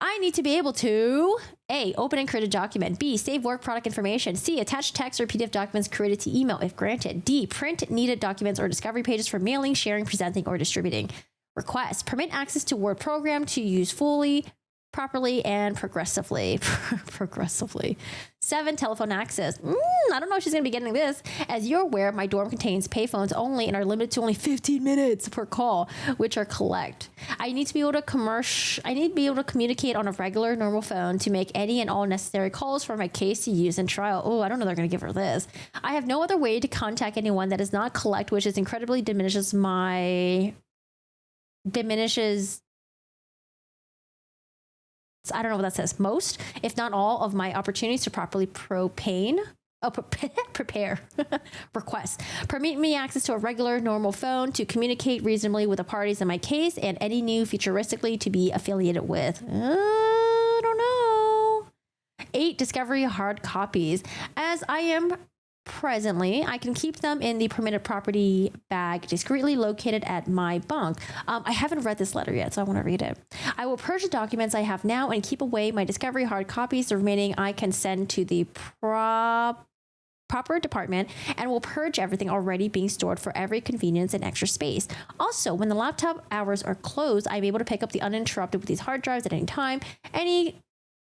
I need to be able to A, open and create a document. B, save work product information. C, attach text or PDF documents created to email if granted. D, print needed documents or discovery pages for mailing, sharing, presenting, or distributing. Request, permit access to Word program to use fully, properly, and progressively. 7, telephone access. I don't know if she's going to be getting this. As you're aware, my dorm contains payphones only and are limited to only 15 minutes per call, which are collect. I need to be able to communicate on a regular, normal phone to make any and all necessary calls for my case to use in trial. Oh, I don't know they're going to give her this. I have no other way to contact anyone that is not collect, which is incredibly diminishes my diminishes, I don't know what that says, most, if not all, of my opportunities to properly prepare requests. Permit me access to a regular, normal phone to communicate reasonably with the parties in my case and any new futuristically to be affiliated with. I don't know. 8, discovery hard copies. As I am presently, I can keep them in the permitted property bag discreetly located at my bunk. I haven't read this letter yet, so I want to read it. I will purge the documents I have now and keep away my discovery hard copies. The remaining I can send to the proper department and will purge everything already being stored for every convenience and extra space. Also, when the laptop hours are closed, I'm able to pick up the uninterrupted with these hard drives at any time. Any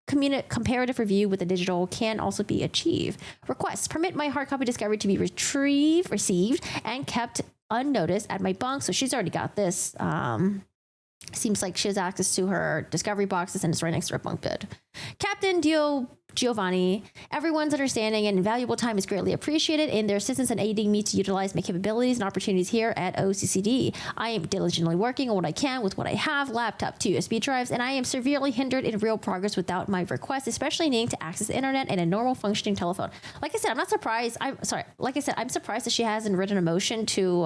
comparative review with the digital can also be achieved. Requests. Permit my hard copy discovery to be received, and kept unnoticed at my bunk. So she's already got this. Seems like she has access to her discovery boxes and it's right next to her bunk bed. Captain Giovanni, everyone's understanding and valuable time is greatly appreciated in their assistance in aiding me to utilize my capabilities and opportunities here at OCCD. I am diligently working on what I can with what I have, laptop, 2 USB drives, and I am severely hindered in real progress without my request, especially needing to access the internet and a normal functioning telephone. Like I said, I'm not surprised. I'm surprised that she hasn't written a motion to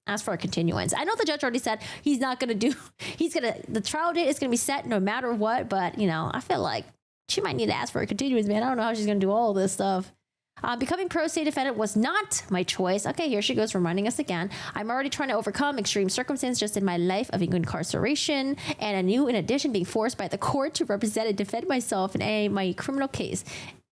ask for a continuance. I know the judge already said the trial date is going to be set no matter what, but, I feel like she might need to ask for a continuance, man. I don't know how she's going to do all this stuff. Becoming pro se defendant was not my choice. Okay, here she goes, reminding us again. I'm already trying to overcome extreme circumstances just in my life of incarceration, and in addition, being forced by the court to represent and defend myself in my criminal case.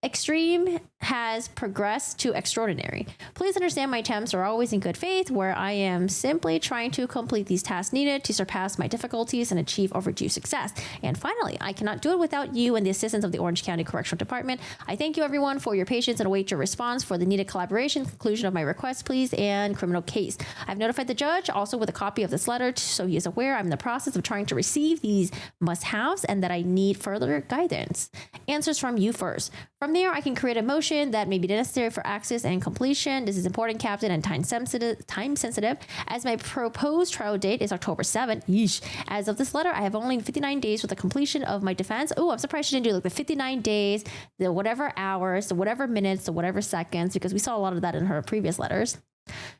Extreme has progressed to extraordinary. Please understand my attempts are always in good faith, where I am simply trying to complete these tasks needed to surpass my difficulties and achieve overdue success. And finally, I cannot do it without you and the assistance of the Orange County Correctional Department. I thank you, everyone, for your patience and await your response for the needed collaboration, conclusion of my request, please, and criminal case. I've notified the judge also with a copy of this letter, so he is aware I'm in the process of trying to receive these must-haves and that I need further guidance. Answers from you first. From there, I can create a motion that may be necessary for access and completion. This is important, Captain, and time sensitive, as my proposed trial date is October 7th. Yeesh. As of this letter, I have only 59 days for the completion of my defense. Oh, I'm surprised she didn't do like the 59 days, the whatever hours, the whatever minutes, the whatever seconds, because we saw a lot of that in her previous letters.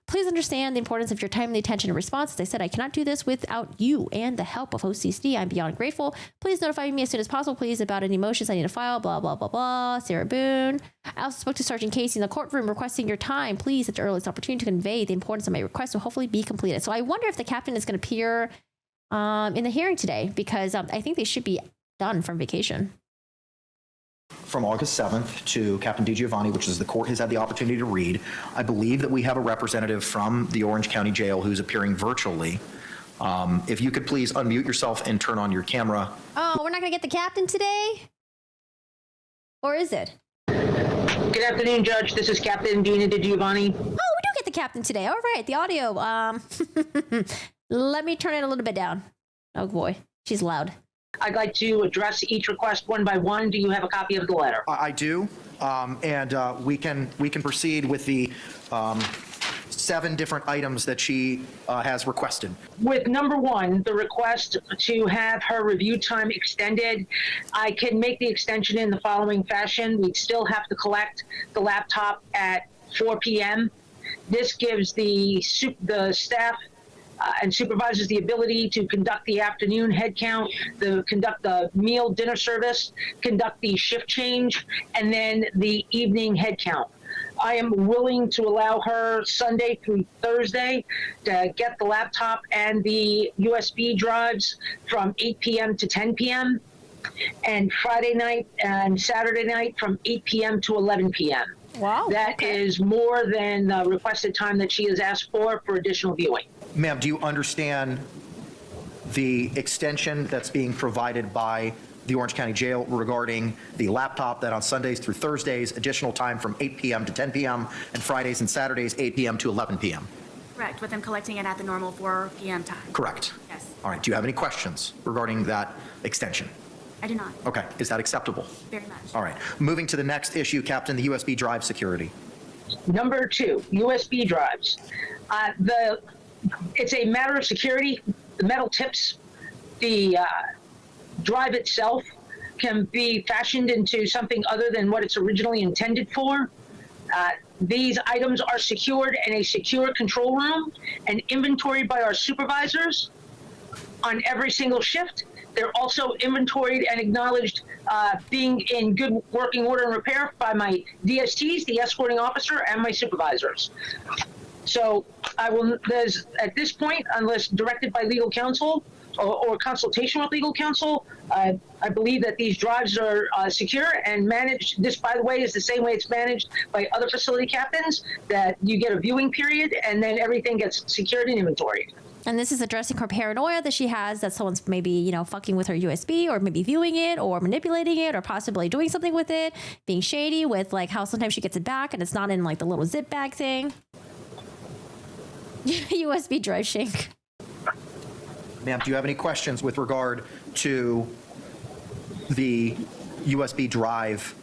Please understand the importance of your timely attention and response. As I said, I cannot do this without you and the help of OCCD. I'm beyond grateful. Please notify me as soon as possible, please, about any motions I need to file, blah, blah, blah, blah. Sarah Boone. I also spoke to Sergeant Casey in the courtroom requesting your time, please, at the earliest opportunity to convey the importance of my request will hopefully be completed. So I wonder if the captain is going to appear in the hearing today, because I think they should be done from vacation. From August 7th to Captain DiGiovanni, which is the court has had the opportunity to read. I believe that we have a representative from the Orange County Jail who's appearing virtually. If you could please unmute yourself and turn on your camera. Oh, we're not going to get the captain today? Or is it? Good afternoon, Judge. This is Captain Dina DiGiovanni. Oh, we do get the captain today. All right, the audio. Let me turn it a little bit down. Oh, boy. She's loud. I'd like to address each request one by one. Do you have a copy of the letter? I do, and we can proceed with the 7 different items that she has requested. With number 1, the request to have her review time extended, I can make the extension in the following fashion. We'd still have to collect the laptop at 4 p.m. This gives the staff and supervisors the ability to conduct the afternoon head count, conduct the meal dinner service, conduct the shift change, and then the evening head count. I am willing to allow her Sunday through Thursday to get the laptop and the USB drives from 8 p.m. to 10 p.m. and Friday night and Saturday night from 8 p.m. to 11 p.m. Wow. That is more than the requested time that she has asked for additional viewing. Ma'am, do you understand the extension that's being provided by the Orange County Jail regarding the laptop, that on Sundays through Thursdays, additional time from 8 p.m. to 10 p.m., and Fridays and Saturdays, 8 p.m. to 11 p.m.? Correct, with them collecting it at the normal 4 p.m. time. Correct. Yes. All right. Do you have any questions regarding that extension? I do not. Okay. Is that acceptable? Very much. All right. Moving to the next issue, Captain, the USB drive security. Number 2, USB drives. It's a matter of security. the metal tips, the drive itself can be fashioned into something other than what it's originally intended for. These items are secured in a secure control room and inventoried by our supervisors on every single shift. They're also inventoried and acknowledged being in good working order and repair by my DSTs, the escorting officer, and my supervisors. So at this point, unless directed by legal counsel or consultation with legal counsel, I believe that these drives are secure and managed. This, by the way, is the same way it's managed by other facility captains, that you get a viewing period and then everything gets secured and inventoried. And this is addressing her paranoia that she has that someone's maybe, fucking with her USB or maybe viewing it or manipulating it or possibly doing something with it, being shady with like how sometimes she gets it back and it's not in like the little zip bag thing. USB drive shank. Ma'am, do you have any questions with regard to the USB drive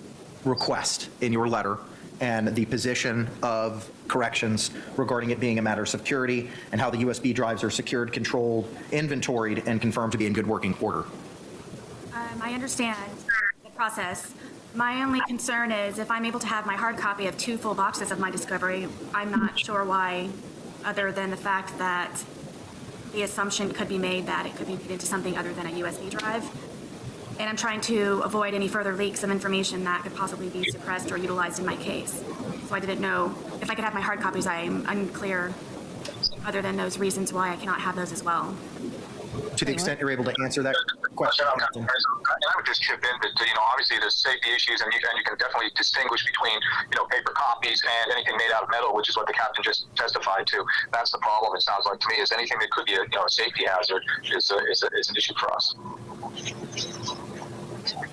request in your letter and the position of corrections regarding it being a matter of security and how the USB drives are secured, controlled, inventoried, and confirmed to be in good working order? I understand the process. My only concern is if I'm able to have my hard copy of 2 full boxes of my discovery, I'm not sure why, other than the fact that the assumption could be made that it could be made into something other than a USB drive. And I'm trying to avoid any further leaks of information that could possibly be suppressed or utilized in my case. So I didn't know if I could have my hard copies. I'm unclear, other than those reasons why I cannot have those as well. To the extent you're able to answer that question, Captain. And I would just chip in that, obviously there's safety issues and you can definitely distinguish between, paper copies and anything made out of metal, which is what the captain just testified to. That's the problem, it sounds like to me, is anything that could be a safety hazard is an issue for us.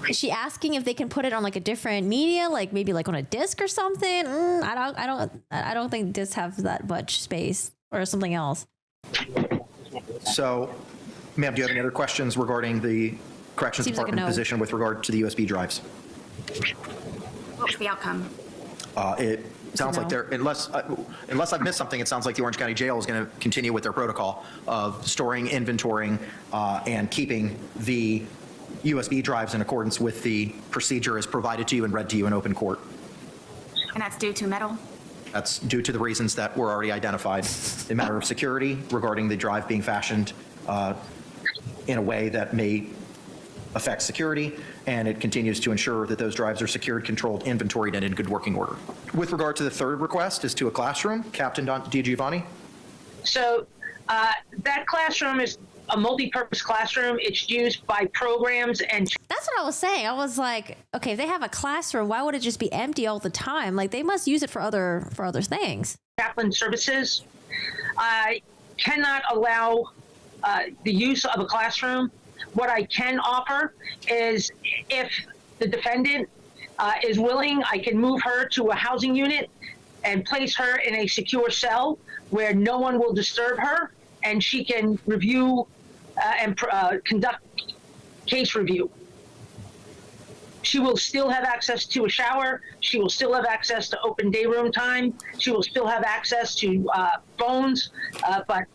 Is she asking if they can put it on like a different media, like maybe like on a disc or something? I don't think discs have that much space, or something else. So, ma'am, do you have any other questions regarding the Corrections Seems like a Department no. position with regard to the USB drives? What was the outcome? It sounds like no. they're, unless I've missed something, it sounds like the Orange County Jail is going to continue with their protocol of storing, inventorying, and keeping the USB drives in accordance with the procedure as provided to you and read to you in open court. And that's due to metal? That's due to the reasons that were already identified. A matter of security regarding the drive being fashioned in a way that may affect security, and it continues to ensure that those drives are secured, controlled, inventoried, and in good working order. With regard to the third request is to a classroom, Captain DiGiovanni. So that classroom is a multi-purpose classroom. It's used by programs and That's what I was saying. I was like, okay, if they have a classroom, why would it just be empty all the time? Like they must use it for other things. chaplain services. I cannot allow the use of a classroom. What I can offer is if the defendant is willing, I can move her to a housing unit and place her in a secure cell where no one will disturb her, and she can review and conduct case review. She will still have access to a shower. She will still have access to open day room time. She will still have access to phones, but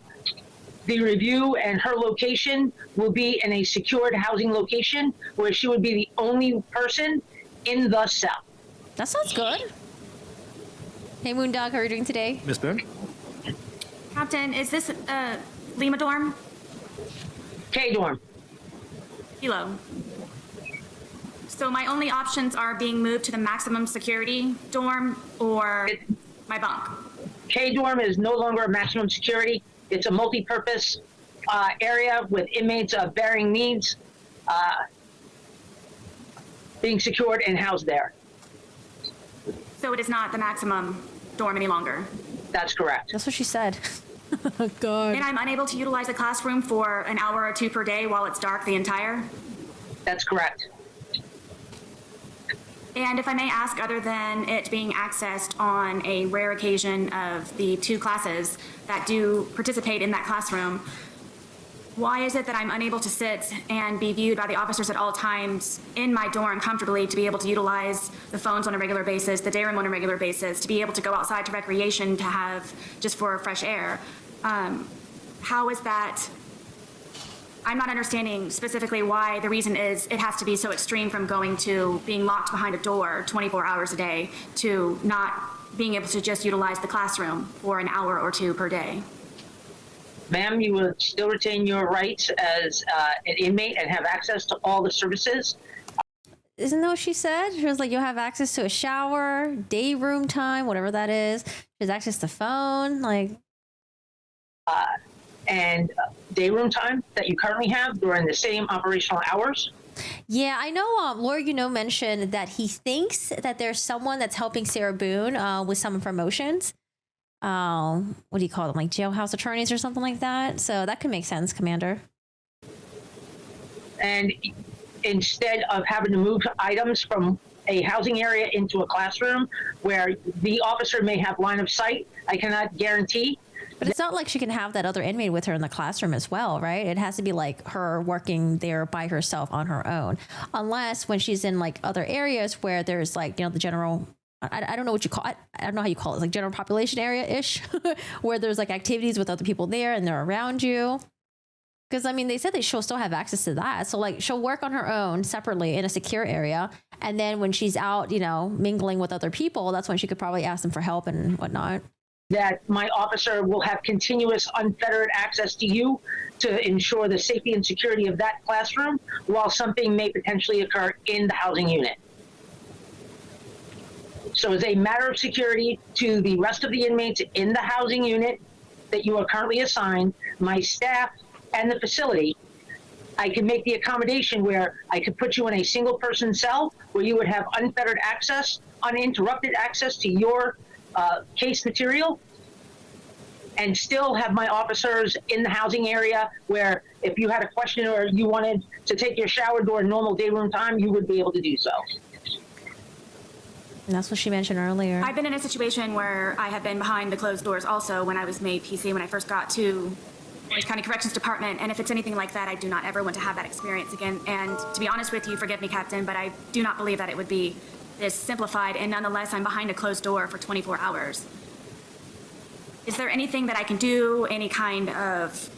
the review and her location will be in a secured housing location where she would be the only person in the cell. That sounds good. Hey, Moondog, how are you doing today? Ms. Boone? Captain, is this Lima dorm? K-dorm. Kilo. So my only options are being moved to the maximum security dorm or my bunk. K-dorm is no longer a maximum security. It's a multi-purpose area with inmates of varying needs being secured and housed there. So it is not the maximum dorm any longer. That's correct. That's what she said. Oh, God. And I'm unable to utilize the classroom for an hour or two per day while it's dark the entire? That's correct. And if I may ask, other than it being accessed on a rare occasion of the 2 classes that do participate in that classroom, why is it that I'm unable to sit and be viewed by the officers at all times in my dorm comfortably to be able to utilize the phones on a regular basis, the day room on a regular basis, to be able to go outside to recreation to have just for fresh air? How is that I'm not understanding specifically why the reason is it has to be so extreme from going to being locked behind a door 24 hours a day to not being able to just utilize the classroom for an hour or two per day. Ma'am, you will still retain your rights as an inmate and have access to all the services. Isn't that what she said? She was like, you'll have access to a shower, day room time, whatever that is. She has access to phone, like. And day room time that you currently have during the same operational hours. Yeah, I know Laura, mentioned that he thinks that there's someone that's helping Sarah Boone with some of her motions. What do you call them? Like jailhouse attorneys or something like that. So that could make sense, Commander. And instead of having to move items from a housing area into a classroom where the officer may have line of sight, I cannot guarantee. But it's not like she can have that other inmate with her in the classroom as well, right? It has to be like her working there by herself on her own. Unless when she's in like other areas where there's like, the general, I don't know what you call it. I don't know how you call it. Like general population area-ish, where there's like activities with other people there and they're around you. Because, I mean, they said that she'll still have access to that. So, like, she'll work on her own separately in a secure area. And then when she's out, mingling with other people, that's when she could probably ask them for help and whatnot. That my officer will have continuous unfettered access to you to ensure the safety and security of that classroom while something may potentially occur in the housing unit. So as a matter of security to the rest of the inmates in the housing unit that you are currently assigned, my staff and the facility, I can make the accommodation where I could put you in a single person cell where you would have unfettered access, uninterrupted access to your case material, and still have my officers in the housing area where if you had a question or you wanted to take your shower during normal day room time, you would be able to do so. And that's what she mentioned earlier. I've been in a situation where I have been behind the closed doors also when I was made PC when I first got to Orange County Corrections Department, and if it's anything like that, I do not ever want to have that experience again. And to be honest with you, forgive me, Captain, but I do not believe that it would be this simplified, and nonetheless, I'm behind a closed door for 24 hours. Is there anything that I can do, any kind of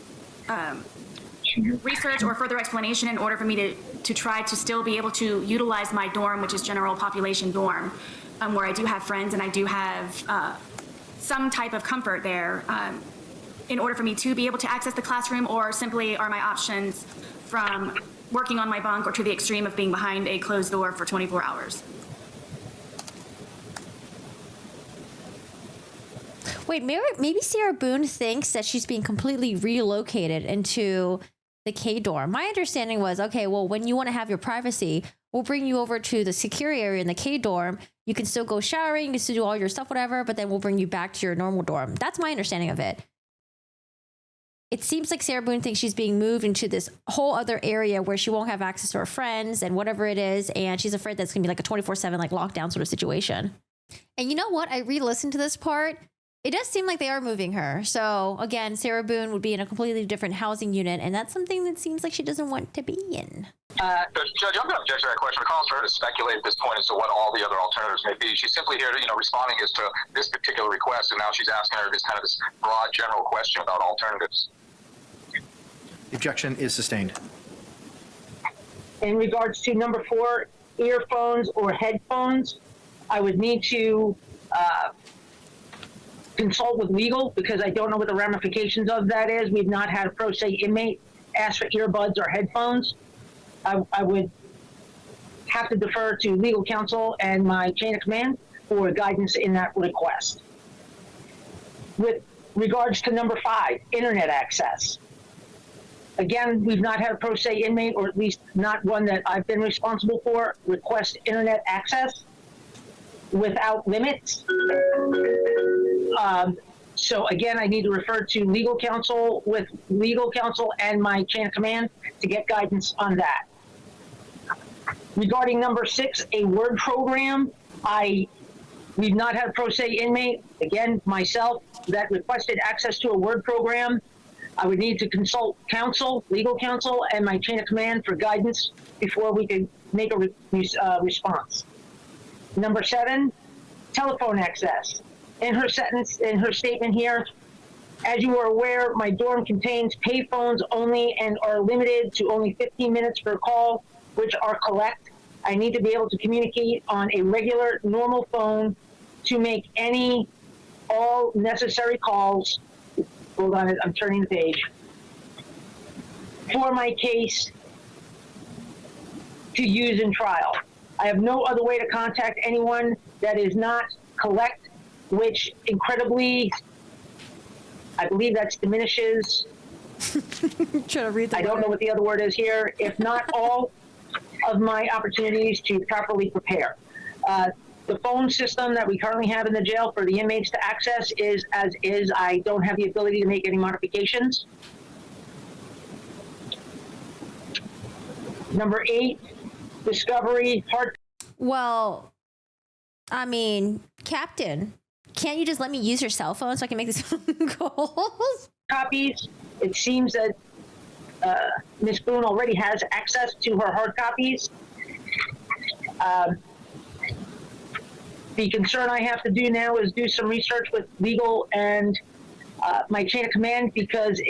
research or further explanation in order for me to try to still be able to utilize my dorm, which is general population dorm, where I do have friends and I do have some type of comfort there, in order for me to be able to access the classroom, or simply are my options from working on my bunk or to the extreme of being behind a closed door for 24 hours? Wait, maybe Sarah Boone thinks that she's being completely relocated into the K dorm. My understanding was, okay, well, when you want to have your privacy, we'll bring you over to the secure area in the K dorm. You can still go showering, you can still do all your stuff, whatever, but then we'll bring you back to your normal dorm. That's my understanding of it. It seems like Sarah Boone thinks she's being moved into this whole other area where she won't have access to her friends and whatever it is, and she's afraid that's going to be like a 24/7 like lockdown sort of situation. And you know what? I re-listened to this part. It does seem like they are moving her. So again, Sarah Boone would be in a completely different housing unit, and that's something that seems like she doesn't want to be in. Judge, I'm going to object to that question. It calls for her to speculate at this point as to what all the other alternatives may be. She's simply here to, responding as to this particular request, and now she's asking her this kind of this broad, general question about alternatives. The objection is sustained. In regards to number 4, earphones or headphones, I would need to consult with legal because I don't know what the ramifications of that is. We've not had a pro se inmate ask for earbuds or headphones. I would have to defer to legal counsel and my chain of command for guidance in that request. With regards to number 5, internet access. Again, we've not had a pro se inmate, or at least not one that I've been responsible for, request internet access without limits. So again, I need to refer to legal counsel with legal counsel and my chain of command to get guidance on that. Regarding number 6, a word program, we've not had a pro se inmate, again, myself, that requested access to a word program. I would need to consult counsel, legal counsel, and my chain of command for guidance before we could make a response. Number 7, telephone access. In her statement here, As you are aware, my dorm contains payphones only and are limited to only 15 minutes per call, which are collect. I need to be able to communicate on a regular, normal phone to make all necessary calls. Hold on, I'm turning the page. For my case to use in trial. I have no other way to contact anyone that is not collect, which incredibly, I believe that's diminishes. Trying to read the I don't know what the other word is here. If not all of my opportunities to properly prepare. The phone system that we currently have in the jail for the inmates to access is as is. I don't have the ability to make any modifications. Number 8, discovery, Well, I mean, Captain, can't you just let me use your cell phone so I can make these phone calls? copies. It seems that Ms. Boone already has access to her hard copies. The concern I have to do now is do some research with legal and my chain of command, because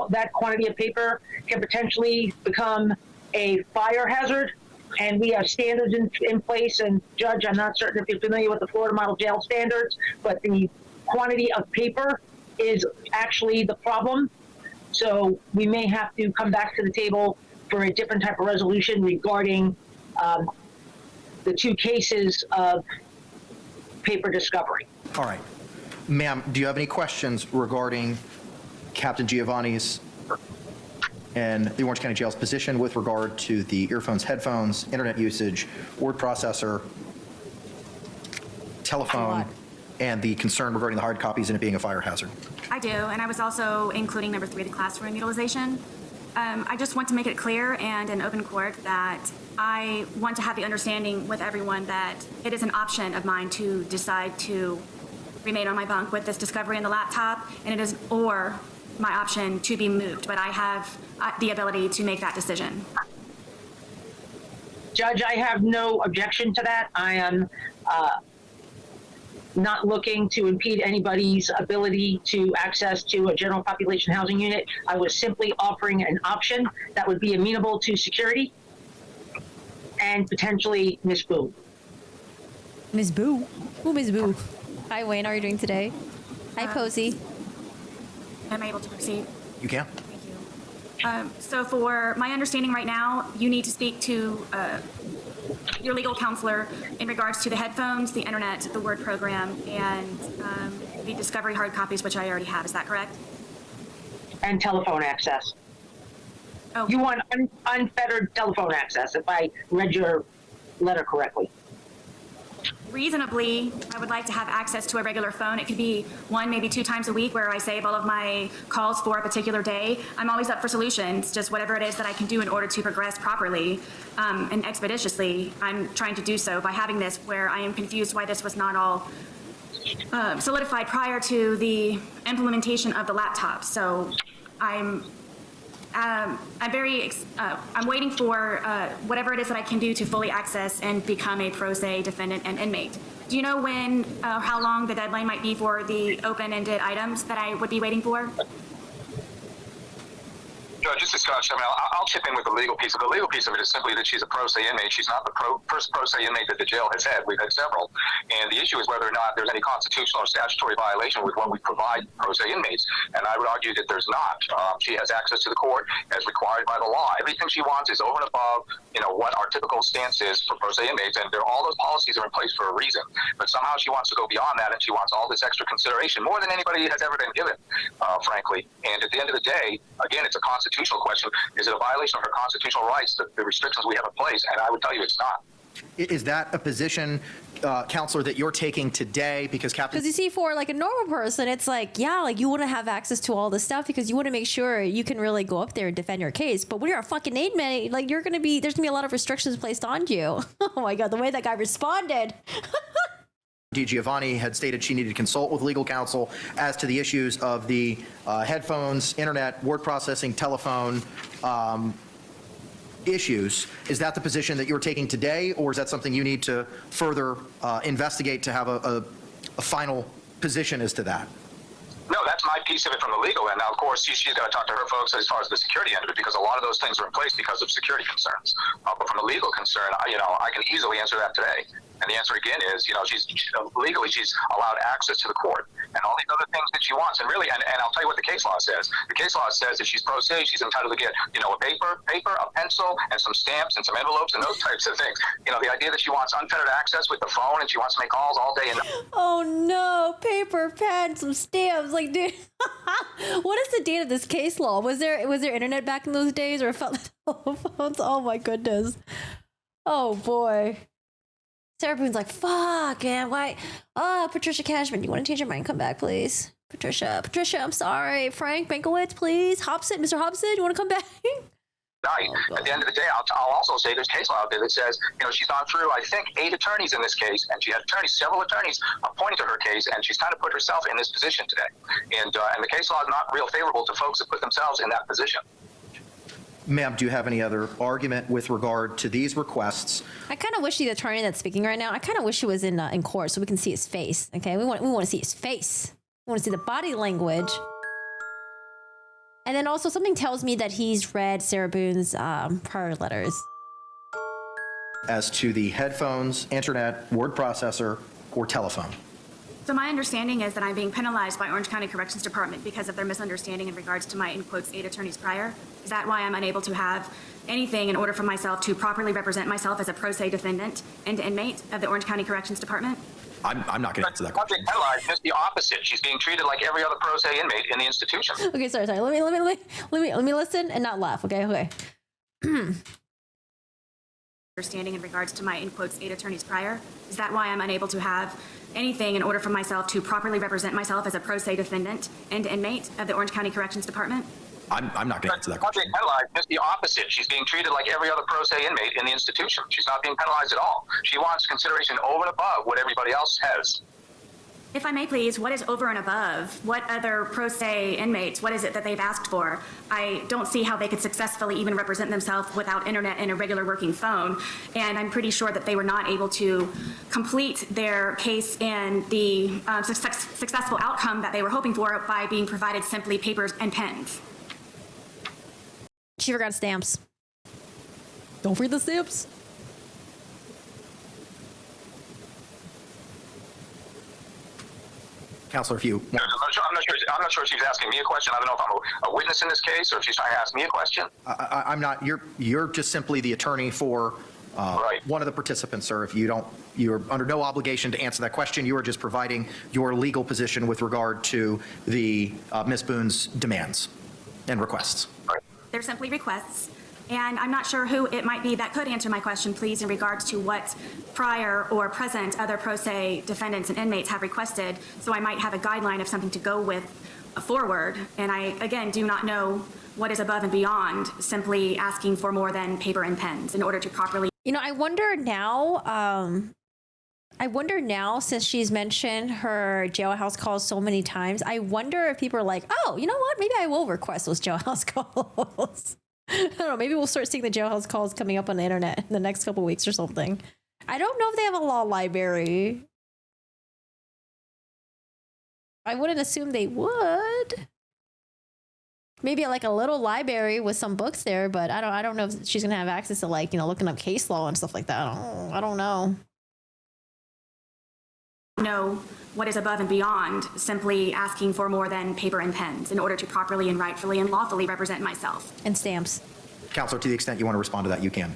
that quantity of paper can potentially become a fire hazard. And we have standards in place. And Judge, I'm not certain if you're familiar with the Florida Model Jail standards, but the quantity of paper is actually the problem. So we may have to come back to the table for a different type of resolution regarding the 2 cases of paper discovery. All right. Ma'am, do you have any questions regarding Captain Giovanni's and the Orange County Jail's position with regard to the earphones, headphones, internet usage, word processor, telephone, and the concern regarding the hard copies and it being a fire hazard? I do, and I was also including number 3, the classroom utilization. I just want to make it clear and in open court that I want to have the understanding with everyone that it is an option of mine to decide to remain on my bunk with this discovery in the laptop, and it is or my option to be moved, but I have the ability to make that decision. Judge, I have no objection to that. I am not looking to impede anybody's ability to access to a general population housing unit. I was simply offering an option that would be amenable to security and potentially Ms. Boone. Ms. Boo. Who Ms. Boo? Hi, Wayne. How are you doing today? Hi, Posey. Am I able to proceed? You can. Thank you. So for my understanding right now, you need to speak to your legal counselor in regards to the headphones, the internet, the Word program, and the discovery hard copies, which I already have. Is that correct? And telephone access. Oh. You want unfettered telephone access, if I read your letter correctly. Reasonably, I would like to have access to a regular phone. It could be 1, maybe 2 times a week where I save all of my calls for a particular day. I'm always up for solutions, just whatever it is that I can do in order to progress properly and expeditiously. I'm trying to do so by having this, where I am confused why this was not all solidified prior to the implementation of the laptop. So I'm waiting for whatever it is that I can do to fully access and become a pro se defendant and inmate. Do you know when, how long the deadline might be for the open-ended items that I would be waiting for? Judge, this is Scott. I mean, I'll chip in with the legal piece of it. The legal piece of it is simply that she's a pro se inmate. She's not the first pro se inmate that the jail has had. We've had several. And the issue is whether or not there's any constitutional or statutory violation with what we provide pro se inmates. And I would argue that there's not. She has access to the court as required by the law. Everything she wants is over and above, what our typical stance is for pro se inmates. And all those policies are in place for a reason. But somehow she wants to go beyond that, and she wants all this extra consideration, more than anybody has ever been given, frankly. And at the end of the day, again, it's a constitutional question. Is it a violation of her constitutional rights, the restrictions we have in place? And I would tell you it's not. Is that a position, Counselor, that you're taking today? Because you see, for like a normal person, it's like, yeah, like you want to have access to all this stuff because you want to make sure you can really go up there and defend your case. But when you're a fucking inmate, like there's going to be a lot of restrictions placed on you. Oh my God, the way that guy responded. Giovanni had stated she needed to consult with legal counsel as to the issues of the headphones, internet, word processing, telephone issues. Is that the position that you're taking today, or is that something you need to further investigate to have a final position as to that? No, that's that's my piece of it from the legal end. Now, of course, she's got to talk to her folks as far as the security end of it, because a lot of those things are in place because of security concerns. But from a legal concern, I can easily answer that today. And the answer again is, she's legally she's allowed access to the court and all these other things that she wants. And really, and I'll tell you what the case law says. The case law says if she's pro se, she's entitled to get, a paper, a pencil, and some stamps and some envelopes and those types of things. The idea that she wants unfettered access with the phone and she wants to make calls all day and night. Oh no, paper, pen, some stamps. Like, dude, what is the date of this case law? Was there internet back in those days, or telephones? Oh my goodness. Oh boy. Sarah Boone's like, fuck, man, why? Oh, Patricia Cashman, you want to change your mind? Come back, please. Patricia, I'm sorry. Frank Bankowitz, please. Hobson, Mr. Hobson, you want to come back? Night. At the end of the day, I'll also say there's case law out there that says, she's gone through, I think, 8 attorneys in this case, and she had several attorneys appointed to her case, and she's kind of put herself in this position today. And the case law is not real favorable to folks that put themselves in that position. Ma'am, do you have any other argument with regard to these requests? I kind of wish the attorney that's speaking right now, I kind of wish he was in court so we can see his face. Okay, we want to see his face. We want to see the body language. And then also something tells me that he's read Sarah Boone's prior letters. As to the headphones, internet, word processor, or telephone? So my understanding is that I'm being penalized by Orange County Corrections Department because of their misunderstanding in regards to my, in quotes, 8 attorneys prior. Is that why I'm unable to have anything in order for myself to properly represent myself as a pro se defendant and inmate of the Orange County Corrections Department? I'm not going to answer that question. Being penalized is the opposite. She's being treated like every other pro se inmate in the institution. Okay, sorry. Let me listen and not laugh. Okay. Understanding in regards to my, in quotes, 8 attorneys prior. Is that why I'm unable to have anything in order for myself to properly represent myself as a pro se defendant and inmate of the Orange County Corrections Department? I'm not going to answer that question. Being penalized is the opposite. She's being treated like every other pro se inmate in the institution. She's not being penalized at all. She wants consideration over and above what everybody else has. If I may please, what is over and above? What other pro se inmates, what is it that they've asked for? I don't see how they could successfully even represent themselves without internet and a regular working phone. And I'm pretty sure that they were not able to complete their case in the successful outcome that they were hoping for by being provided simply papers and pens. She forgot stamps. Don't forget the stamps. Counselor, if you want. I'm not sure if she's asking me a question. I don't know if I'm a witness in this case or if she's trying to ask me a question. I'm not. You're just simply the attorney for right. one of the participants, sir. If you're under no obligation to answer that question. You are just providing your legal position with regard to the Ms. Boone's demands and requests. Right. They're simply requests. And I'm not sure who it might be that could answer my question, please, in regards to what prior or present other pro se defendants and inmates have requested, so I might have a guideline of something to go with forward. And I, again, do not know what is above and beyond simply asking for more than paper and pens in order to properly. I wonder now, since she's mentioned her jailhouse calls so many times, I wonder if people are like, oh, you know what? Maybe I will request those jailhouse calls. I don't know. Maybe we'll start seeing the jailhouse calls coming up on the internet in the next couple weeks or something. I don't know if they have a law library. I wouldn't assume they would. Maybe like a little library with some books there, but I don't know if she's gonna have access to looking up case law and stuff like that. I don't know. Know what is above and beyond simply asking for more than paper and pens in order to properly and rightfully and lawfully represent myself. And stamps. Counselor, to the extent you want to respond to that, you can.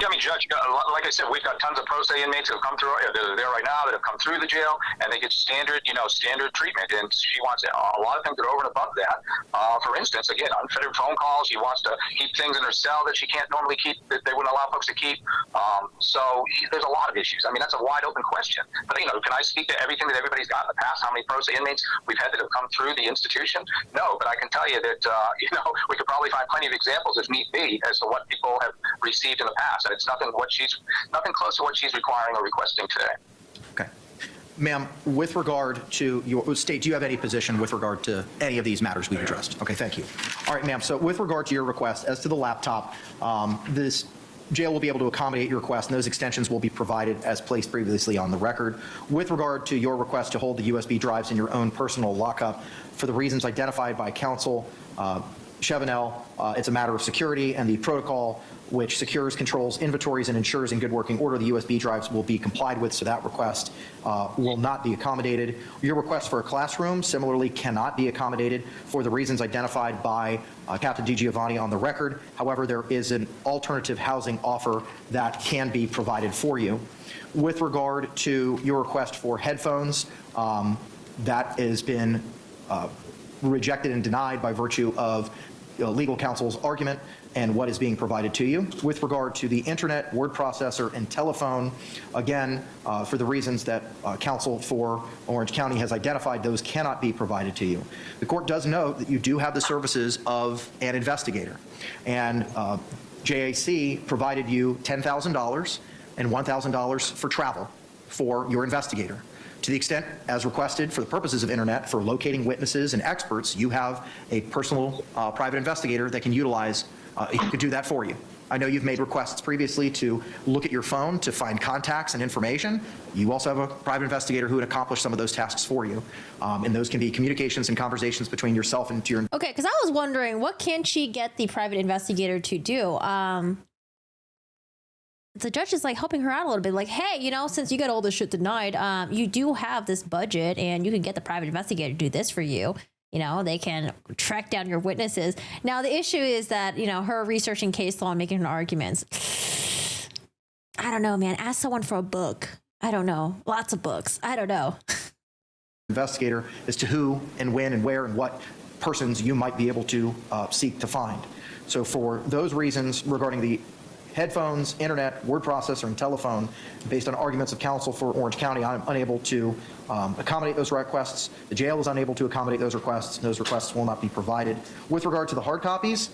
Yeah, Judge, like I said, we've got tons of pro se inmates who have come through, they're there right now, that have come through the jail, and they get standard treatment. And she wants a lot of things that are over and above that. For instance, again, unfettered phone calls. She wants to keep things in her cell that she can't normally keep, that they wouldn't allow folks to keep. So there's a lot of issues. That's a wide open question. But, can I speak to everything that everybody's got in the past? How many pro se inmates we've had that have come through the institution? No, but I can tell you that, we could probably find plenty of examples, if need be, as to what people have received in the past. And it's nothing close to what she's requiring or requesting today. Okay. Ma'am, with regard to your state, do you have any position with regard to any of these matters we've addressed? Okay, thank you. All right, ma'am. So with regard to your request as to the laptop, jail will be able to accommodate your request, and those extensions will be provided as placed previously on the record. With regard to your request to hold the USB drives in your own personal lockup, for the reasons identified by counsel Chevenel, it's a matter of security, and the protocol which secures, controls, inventories, and ensures in good working order the USB drives will be complied with, so that request will not be accommodated. Your request for a classroom similarly cannot be accommodated for the reasons identified by Captain DiGiovanni on the record. However, there is an alternative housing offer that can be provided for you. With regard to your request for headphones, that has been rejected and denied by virtue of legal counsel's argument and what is being provided to you. With regard to the internet, word processor, and telephone, again, for the reasons that counsel for Orange County has identified, those cannot be provided to you. The court does note that you do have the services of an investigator, and JAC provided you $10,000 and $1,000 for travel for your investigator. To the extent, as requested for the purposes of internet, for locating witnesses and experts, you have a personal private investigator that can utilize, he could do that for you. I know you've made requests previously to look at your phone to find contacts and information. You also have a private investigator who would accomplish some of those tasks for you. And those can be communications and conversations between yourself and your... Okay, because I was wondering, what can she get the private investigator to do? The judge is like helping her out a little bit, like, hey, you know, since you got all this shit denied, you do have this budget and you can get the private investigator to do this for you. You know, they can track down your witnesses. Now, the issue is that, you know, her researching case law and making her arguments. I don't know, man. Ask someone for a book. I don't know. Lots of books. I don't know. Investigator as to who and when and where and what persons you might be able to seek to find. So for those reasons regarding the headphones, internet, word processor, and telephone, based on arguments of counsel for Orange County, I'm unable to accommodate those requests. The jail is unable to accommodate those requests. Those requests will not be provided. With regard to the hard copies,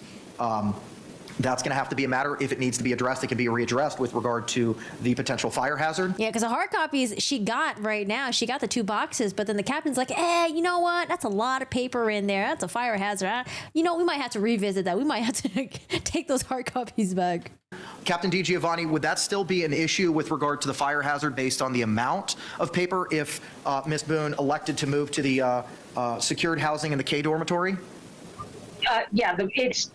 that's going to have to be a matter, if it needs to be addressed, it can be readdressed with regard to the potential fire hazard. Yeah, because the hard copies she got right now, she got the 2 boxes, but then the captain's like, hey, you know what? That's a lot of paper in there. That's a fire hazard. You know, we might have to revisit that. We might have to take those hard copies back. Captain DiGiovanni, would that still be an issue with regard to the fire hazard based on the amount of paper if Ms. Boone elected to move to the secured housing in the K dormitory? Yeah, it's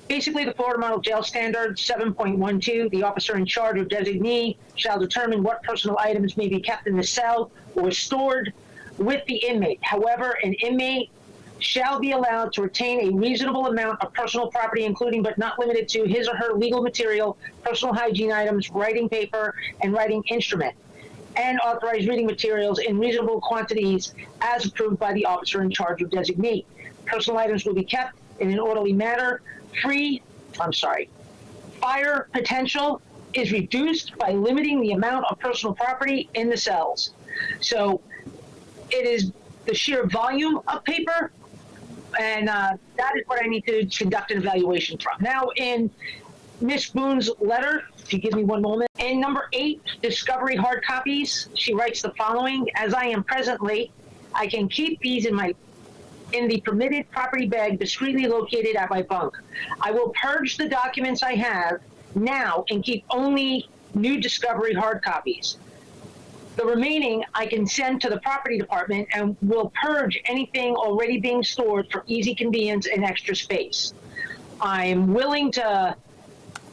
basically the Florida Model Jail Standard 7.12. The officer in charge or designee shall determine what personal items may be kept in the cell or stored with the inmate. However, an inmate shall be allowed to retain a reasonable amount of personal property, including but not limited to his or her legal material, personal hygiene items, writing paper, and writing instrument, and authorized reading materials in reasonable quantities as approved by the officer in charge or designee. Personal items will be kept in an orderly manner. Fire potential is reduced by limiting the amount of personal property in the cells. So it is the sheer volume of paper, and that is what I need to conduct an evaluation from. Now, in Ms. Boone's letter, if you give me one moment, in number 8, discovery hard copies, she writes the following: as I am presently, I can keep these in the permitted property bag discreetly located at my bunk. I will purge the documents I have now and keep only new discovery hard copies. The remaining I can send to the property department and will purge anything already being stored for easy convenience and extra space. I'm willing to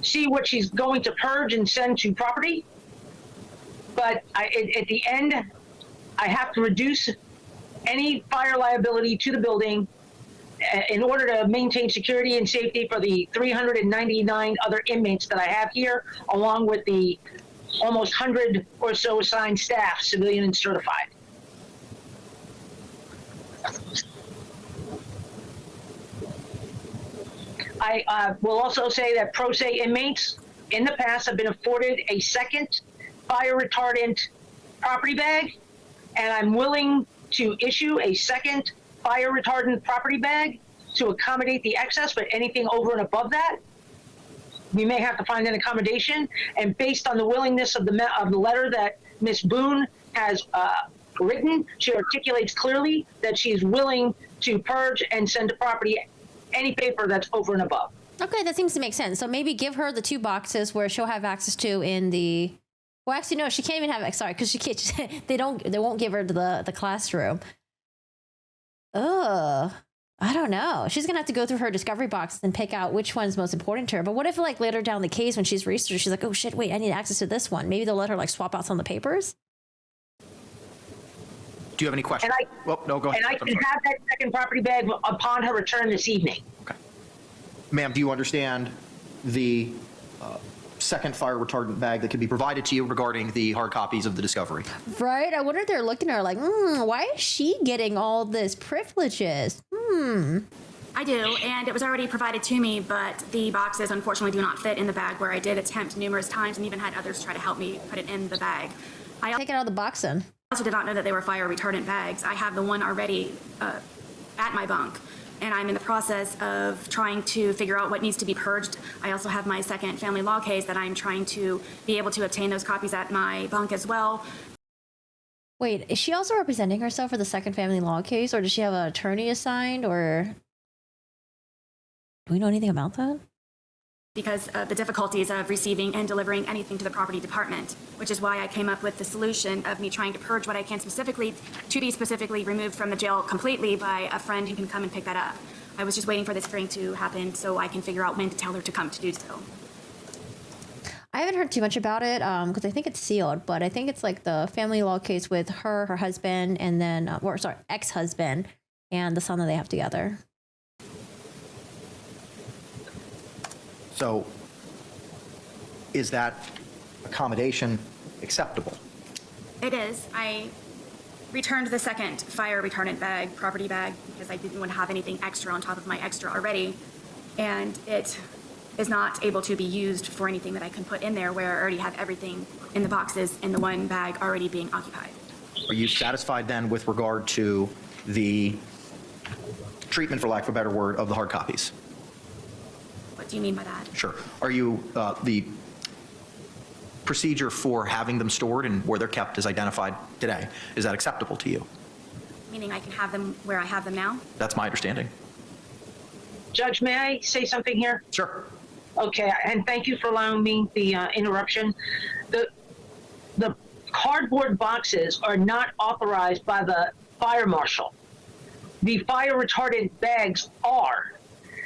see what she's going to purge and send to property, but at the end, I have to reduce any fire liability to the building in order to maintain security and safety for the 399 other inmates that I have here, along with the almost 100 or so assigned staff, civilian and certified. I will also say that pro se inmates in the past have been afforded a second fire retardant property bag, and I'm willing to issue a second fire retardant property bag to accommodate the excess, but anything over and above that, we may have to find an accommodation. And based on the willingness of the letter that Ms. Boone has written, she articulates clearly that she is willing to purge and send to property any paper that's over and above. Okay, that seems to make sense. So maybe give her the 2 boxes where she'll have access to in the. Well, actually, no, she can't even have. Sorry, because she can't. They won't give her the classroom. Ugh. I don't know. She's gonna have to go through her discovery boxes and pick out which one's most important to her. But what if, like, later down the case when she's researched, she's like, oh shit, wait, I need access to this one. Maybe they'll let her like swap out some of the papers. Do you have any questions? Well, no, go ahead. And I I'm can sorry. have that second property bag upon her return this evening. Okay. Ma'am, do you understand the second fire retardant bag that could be provided to you regarding the hard copies of the discovery? Right? I wonder if they're looking at her like, why is she getting all this privileges? I do, and it was already provided to me, but the boxes unfortunately do not fit in the bag where I did attempt numerous times and even had others try to help me put it in the bag. I Take it out of the box then. also did not know that they were fire retardant bags. I have the one already at my bunk, and I'm in the process of trying to figure out what needs to be purged. I also have my second family law case that I'm trying to be able to obtain those copies at my bunk as well. Wait, is she also representing herself for the second family law case, or does she have an attorney assigned, or do we know anything about that? Because of the difficulties of receiving and delivering anything to the property department, which is why I came up with the solution of me trying to purge what I can specifically, to be specifically removed from the jail completely by a friend who can come and pick that up. I was just waiting for this hearing to happen so I can figure out when to tell her to come to do so. I haven't heard too much about it because I think it's sealed, but I think it's like the family law case with her husband, and then, ex-husband, and the son that they have together. So is that accommodation acceptable? It is. I returned the second fire retardant bag, property bag, because I didn't want to have anything extra on top of my extra already. And it is not able to be used for anything that I can put in there where I already have everything in the boxes in the one bag already being occupied. Are you satisfied then with regard to the treatment, for lack of a better word, of the hard copies? What do you mean by that? Sure. Are you, the procedure for having them stored and where they're kept is identified today, is that acceptable to you? Meaning I can have them where I have them now? That's my understanding. Judge, may I say something here? Sure. Okay, and thank you for allowing me the interruption. The cardboard boxes are not authorized by the fire marshal. The fire retardant bags are.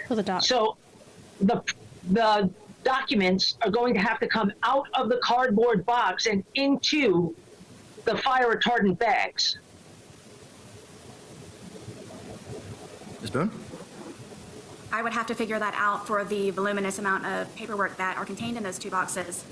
For the doc. So the documents are going to have to come out of the cardboard box and into the fire retardant bags. Ms. Boone? I would have to figure that out for the voluminous amount of paperwork that are contained in those 2 boxes.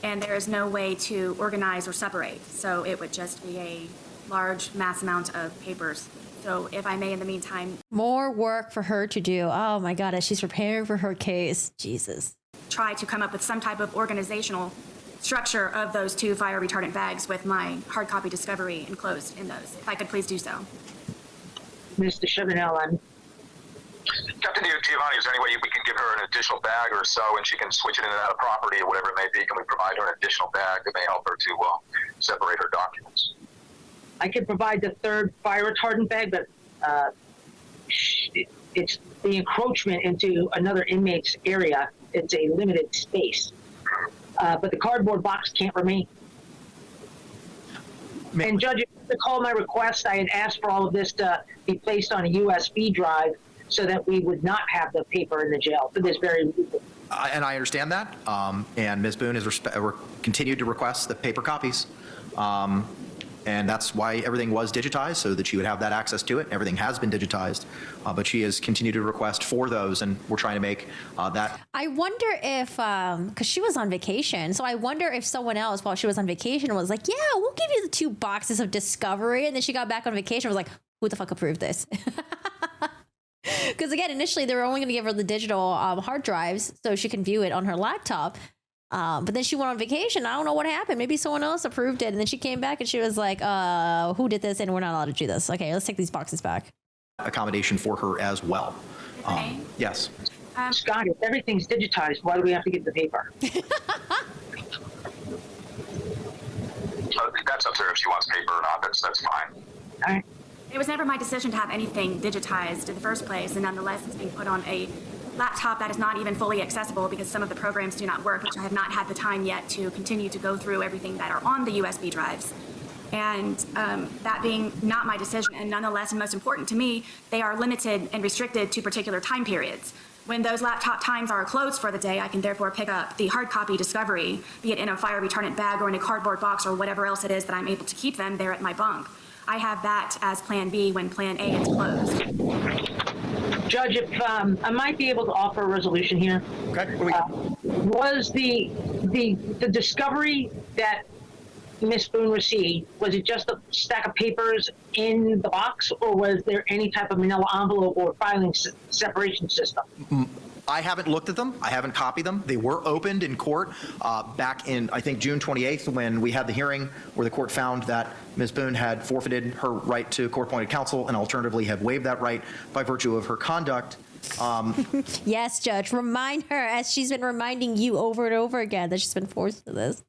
And there is no way to organize or separate. So it would just be a large mass amount of papers. So if I may, in the meantime, More work for her to do. Oh my God, as she's preparing for her case. Jesus. try to come up with some type of organizational structure of those 2 fire retardant bags with my hard copy discovery enclosed in those. If I could please do so. Mr. Chavanel, Captain Giovanni, is there any way we can give her an additional bag or so and she can switch it in and out of property or whatever it may be? Can we provide her an additional bag that may help her to separate her documents? I could provide the 3rd fire retardant bag, but it's the encroachment into another inmate's area. It's a limited space. But the cardboard box can't remain. And Judge, if you recall my request, I had asked for all of this to be placed on a USB drive so that we would not have the paper in the jail for this very reason. And I understand that. And Ms. Boone has continued to request the paper copies. And that's why everything was digitized, so that she would have that access to it. Everything has been digitized, but she has continued to request for those, and we're trying to make that. I wonder if, because she was on vacation, so I wonder if someone else while she was on vacation was like, yeah, we'll give you the 2 boxes of discovery. And then she got back on vacation and was like, who the fuck approved this? Because again, initially they were only going to give her the digital hard drives so she can view it on her laptop. But then she went on vacation. I don't know what happened. Maybe someone else approved it. And then she came back and she was like, who did this? And we're not allowed to do this. Okay, let's take these boxes back. Accommodation for her as well. Okay. Yes. Scott, if everything's digitized, why do we have to get the paper? That's up to her if she wants paper or not. That's fine. All right. It was never my decision to have anything digitized in the first place, and nonetheless, it's being put on a laptop that is not even fully accessible because some of the programs do not work, which I have not had the time yet to continue to go through everything that are on the USB drives. And that being not my decision, and nonetheless, and most important to me, they are limited and restricted to particular time periods. When those laptop times are closed for the day, I can therefore pick up the hard copy Discovery, be it in a fire retardant bag or in a cardboard box or whatever else it is that I'm able to keep them there at my bunk. I have that as Plan B when Plan A is closed. Judge, if I might be able to offer a resolution here. Okay, what do we got? Was the Discovery that Ms. Boone received, was it just a stack of papers in the box, or was there any type of manila envelope or filing separation system? I haven't looked at them. I haven't copied them. They were opened in court back in, I think, June 28th, when we had the hearing where the court found that Ms. Boone had forfeited her right to court-appointed counsel and alternatively have waived that right by virtue of her conduct. Yes, Judge. Remind her, as she's been reminding you over and over again, that she's been forced to this.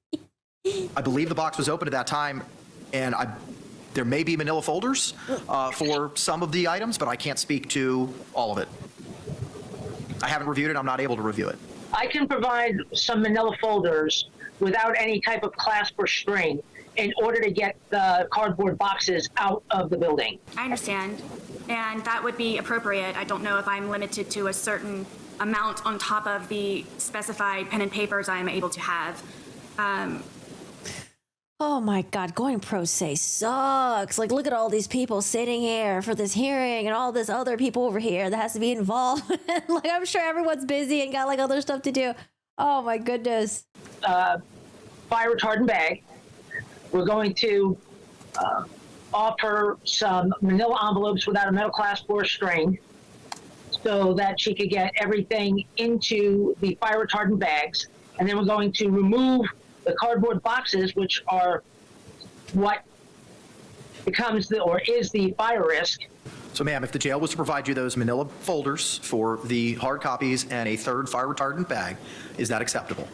I believe the box was open at that time, and there may be manila folders for some of the items, but I can't speak to all of it. I haven't reviewed it. I'm not able to review it. I can provide some manila folders without any type of clasp or string in order to get the cardboard boxes out of the building. I understand, and that would be appropriate. I don't know if I'm limited to a certain amount on top of the specified pen and papers I am able to have. Oh my God, going pro se sucks. Like, look at all these people sitting here for this hearing and all this other people over here that has to be involved. Like, I'm sure everyone's busy and got like other stuff to do. Oh my goodness. Fire retardant bag. We're going to offer some manila envelopes without a metal clasp or string so that she could get everything into the fire retardant bags. And then we're going to remove the cardboard boxes, which are what becomes is the fire risk. So, ma'am, if the jail was to provide you those manila folders for the hard copies and a third fire retardant bag, is that acceptable?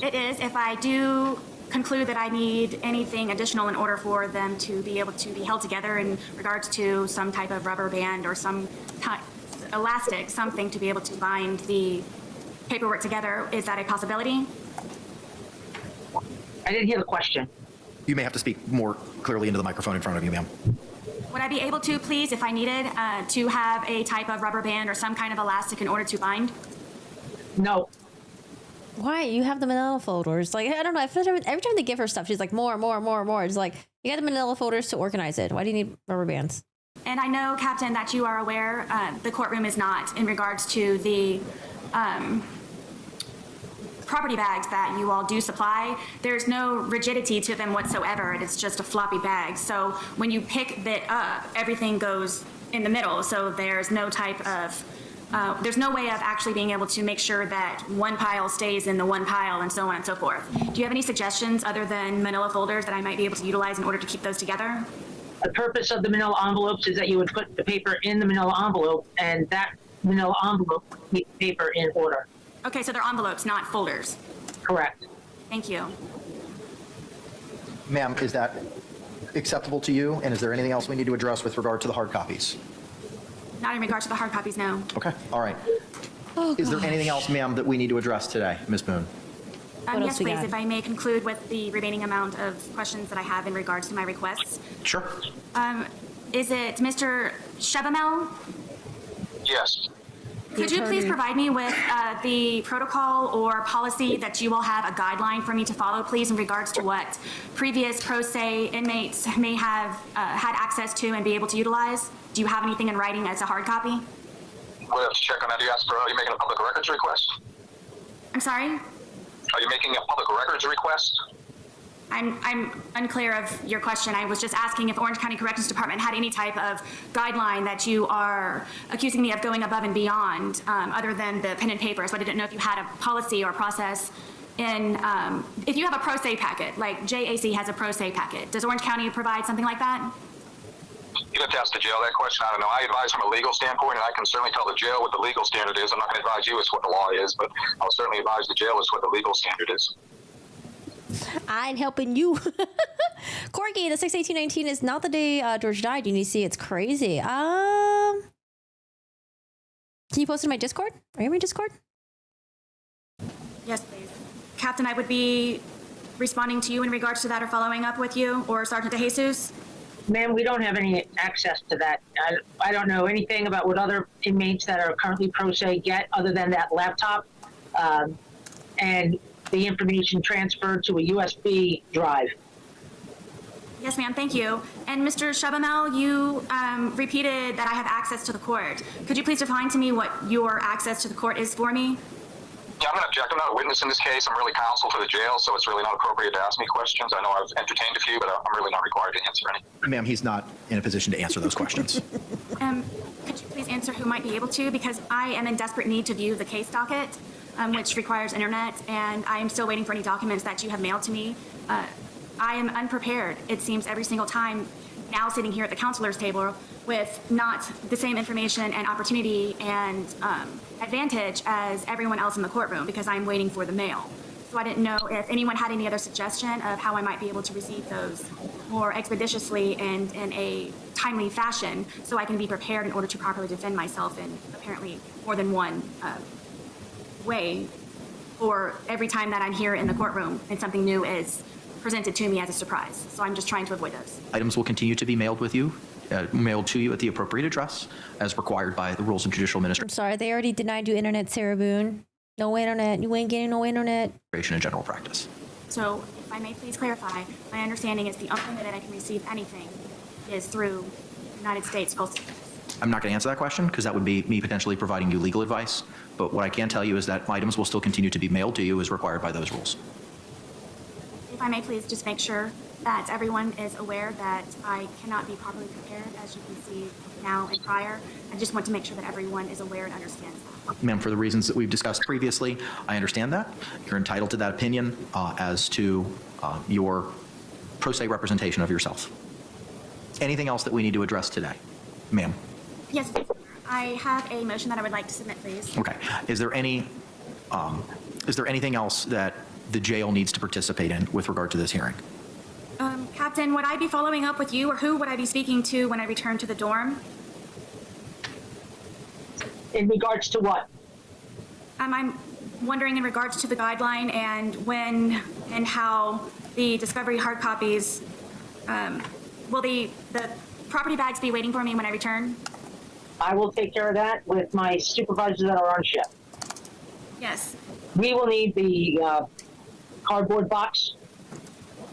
It is, if I do conclude that I need anything additional in order for them to be able to be held together in regards to some type of rubber band or some elastic, something to be able to bind the paperwork together. Is that a possibility? I didn't hear the question. You may have to speak more clearly into the microphone in front of you, ma'am. Would I be able to, please, if I needed, to have a type of rubber band or some kind of elastic in order to bind? No. Why? You have the manila folders. Like, I don't know. I feel like every time they give her stuff, she's like, more. It's like, you got the manila folders to organize it. Why do you need rubber bands? And I know, Captain, that you are aware the courtroom is not in regards to the property bags that you all do supply. There's no rigidity to them whatsoever. It's just a floppy bag. So when you pick that up, everything goes in the middle. So there's no type of, there's no way of actually being able to make sure that one pile stays in the one pile and so on and so forth. Do you have any suggestions other than manila folders that I might be able to utilize in order to keep those together? The purpose of the manila envelopes is that you would put the paper in the manila envelope, and that manila envelope would keep the paper in order. Okay, so they're envelopes, not folders. Correct. Thank you. Ma'am, is that acceptable to you? And is there anything else we need to address with regard to the hard copies? Not in regards to the hard copies, no. Okay, all right. Oh, Is there anything else, ma'am, that we need to address today, Ms. Boone? What else Yes, we please, got? if I may conclude with the remaining amount of questions that I have in regards to my requests. Sure. Is it Mr. Chevamel? Yes. Could you please provide me with the protocol or policy that you will have a guideline for me to follow, please, in regards to what previous pro se inmates may have had access to and be able to utilize? Do you have anything in writing as a hard copy? We'll have to check on that. Are you making a public records request? I'm sorry? Are you making a public records request? I'm unclear of your question. I was just asking if Orange County Corrections Department had any type of guideline that you are accusing me of going above and beyond, other than the pen and paper. So I didn't know if you had a policy or process in, if you have a pro se packet, like JAC has a pro se packet. Does Orange County provide something like that? You have to ask the jail that question. I don't know. I advise from a legal standpoint, and I can certainly tell the jail what the legal standard is. I'm not going to advise you as what the law is, but I'll certainly advise the jail as what the legal standard is. I ain't helping you. Corky, the 6/18/19 is not the day George died. You need to see it's crazy. Can you post it in my Discord? Are you in my Discord? Yes, please. Captain, I would be responding to you in regards to that or following up with you, or Sergeant DeJesus. Ma'am, we don't have any access to that. I don't know anything about what other inmates that are currently pro se get other than that laptop and the information transferred to a USB drive. Yes, ma'am, thank you. And Mr. Shabamel, you repeated that I have access to the court. Could you please define to me what your access to the court is for me? Yeah, I'm going to object. I'm not a witness in this case. I'm really counsel for the jail, so it's really not appropriate to ask me questions. I know I've entertained a few, but I'm really not required to answer any. Ma'am, he's not in a position to answer those questions. Could you please answer who might be able to? Because I am in desperate need to view the case docket, which requires internet, and I am still waiting for any documents that you have mailed to me. I am unprepared, it seems, every single time now sitting here at the counselor's table with not the same information and opportunity and advantage as everyone else in the courtroom because I'm waiting for the mail. So I didn't know if anyone had any other suggestion of how I might be able to receive those more expeditiously and in a timely fashion so I can be prepared in order to properly defend myself in apparently more than one way for every time that I'm here in the courtroom and something new is presented to me as a surprise. So I'm just trying to avoid those. Items will continue to be mailed to you at the appropriate address as required by the rules of judicial I'm administration sorry, they already denied you internet, Sarah Boone. No internet. You ain't getting no internet. and general practice. So if I may please clarify, my understanding is the only way that I can receive anything is through United States Postal Service. I'm not going to answer that question because that would be me potentially providing you legal advice. But what I can tell you is that items will still continue to be mailed to you as required by those rules. If I may please just make sure that everyone is aware that I cannot be properly prepared, as you can see now and prior. I just want to make sure that everyone is aware and understands that. Ma'am, for the reasons that we've discussed previously, I understand that. You're entitled to that opinion as to your pro se representation of yourself. Anything else that we need to address today? Ma'am? Yes, I have a motion that I would like to submit, please. Okay. Is there anything else that the jail needs to participate in with regard to this hearing? Captain, would I be following up with you, or who would I be speaking to when I return to the dorm? In regards to what? I'm wondering in regards to the guideline and when and how the discovery hard copies, will the property bags be waiting for me when I return? I will take care of that with my supervisors that are on shift. Yes. We will need the cardboard box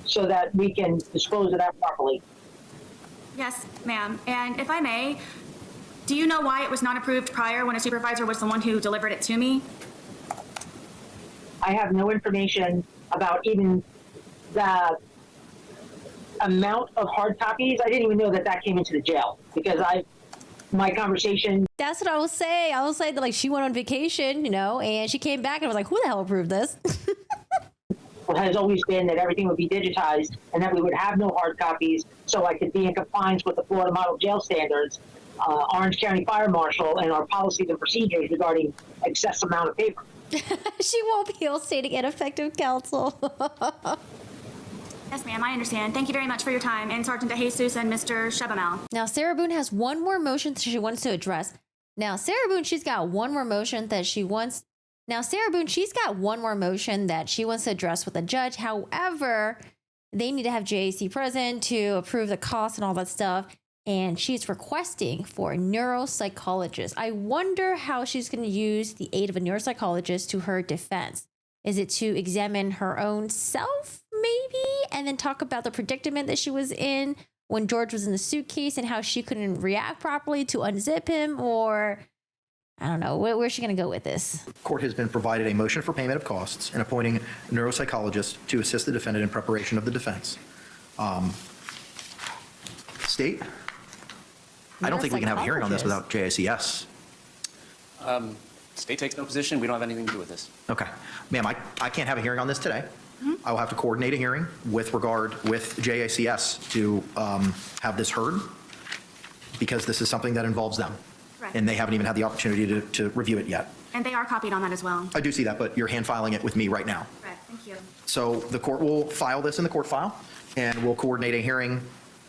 so that we can dispose of that properly. Yes, ma'am. And if I may, do you know why it was not approved prior when a supervisor was the one who delivered it to me? I have no information about even the amount of hard copies. I didn't even know that that came into the jail because my conversation. That's what I will say. I will say that like she went on vacation, and she came back and was like, who the hell approved this? Has always been that everything would be digitized and that we would have no hard copies so I could be in compliance with the Florida Model Jail Standards, Orange County Fire Marshal, and our policies and procedures regarding excess amount of paper. She won't be stating ineffective counsel. Yes, ma'am, I understand. Thank you very much for your time. And Sergeant DeJesus and Mr. Shabamel. Now, Sarah Boone has one more motion that she wants to address. Now, Sarah Boone, she's got one more motion that she wants to address with the judge. However, they need to have JAC present to approve the costs and all that stuff. And she's requesting for a neuropsychologist. I wonder how she's going to use the aid of a neuropsychologist to her defense. Is it to examine her own self, maybe? And then talk about the predicament that she was in when George was in the suitcase and how she couldn't react properly to unzip him? Or I don't know. Where's she going to go with this? Court has been provided a motion for payment of costs and appointing a neuropsychologist to assist the defendant in preparation of the defense. State? I don't think we can have a hearing on this without JICS. State takes no position. We don't have anything to do with this. Okay. Ma'am, I can't have a hearing on this today. I will have to coordinate a hearing with JICS to have this heard because this is something that involves them. Right. And they haven't even had the opportunity to review it yet. And they are copied on that as well. I do see that, but you're hand filing it with me right now. Right, thank you. So the court will file this in the court file, and we'll coordinate a hearing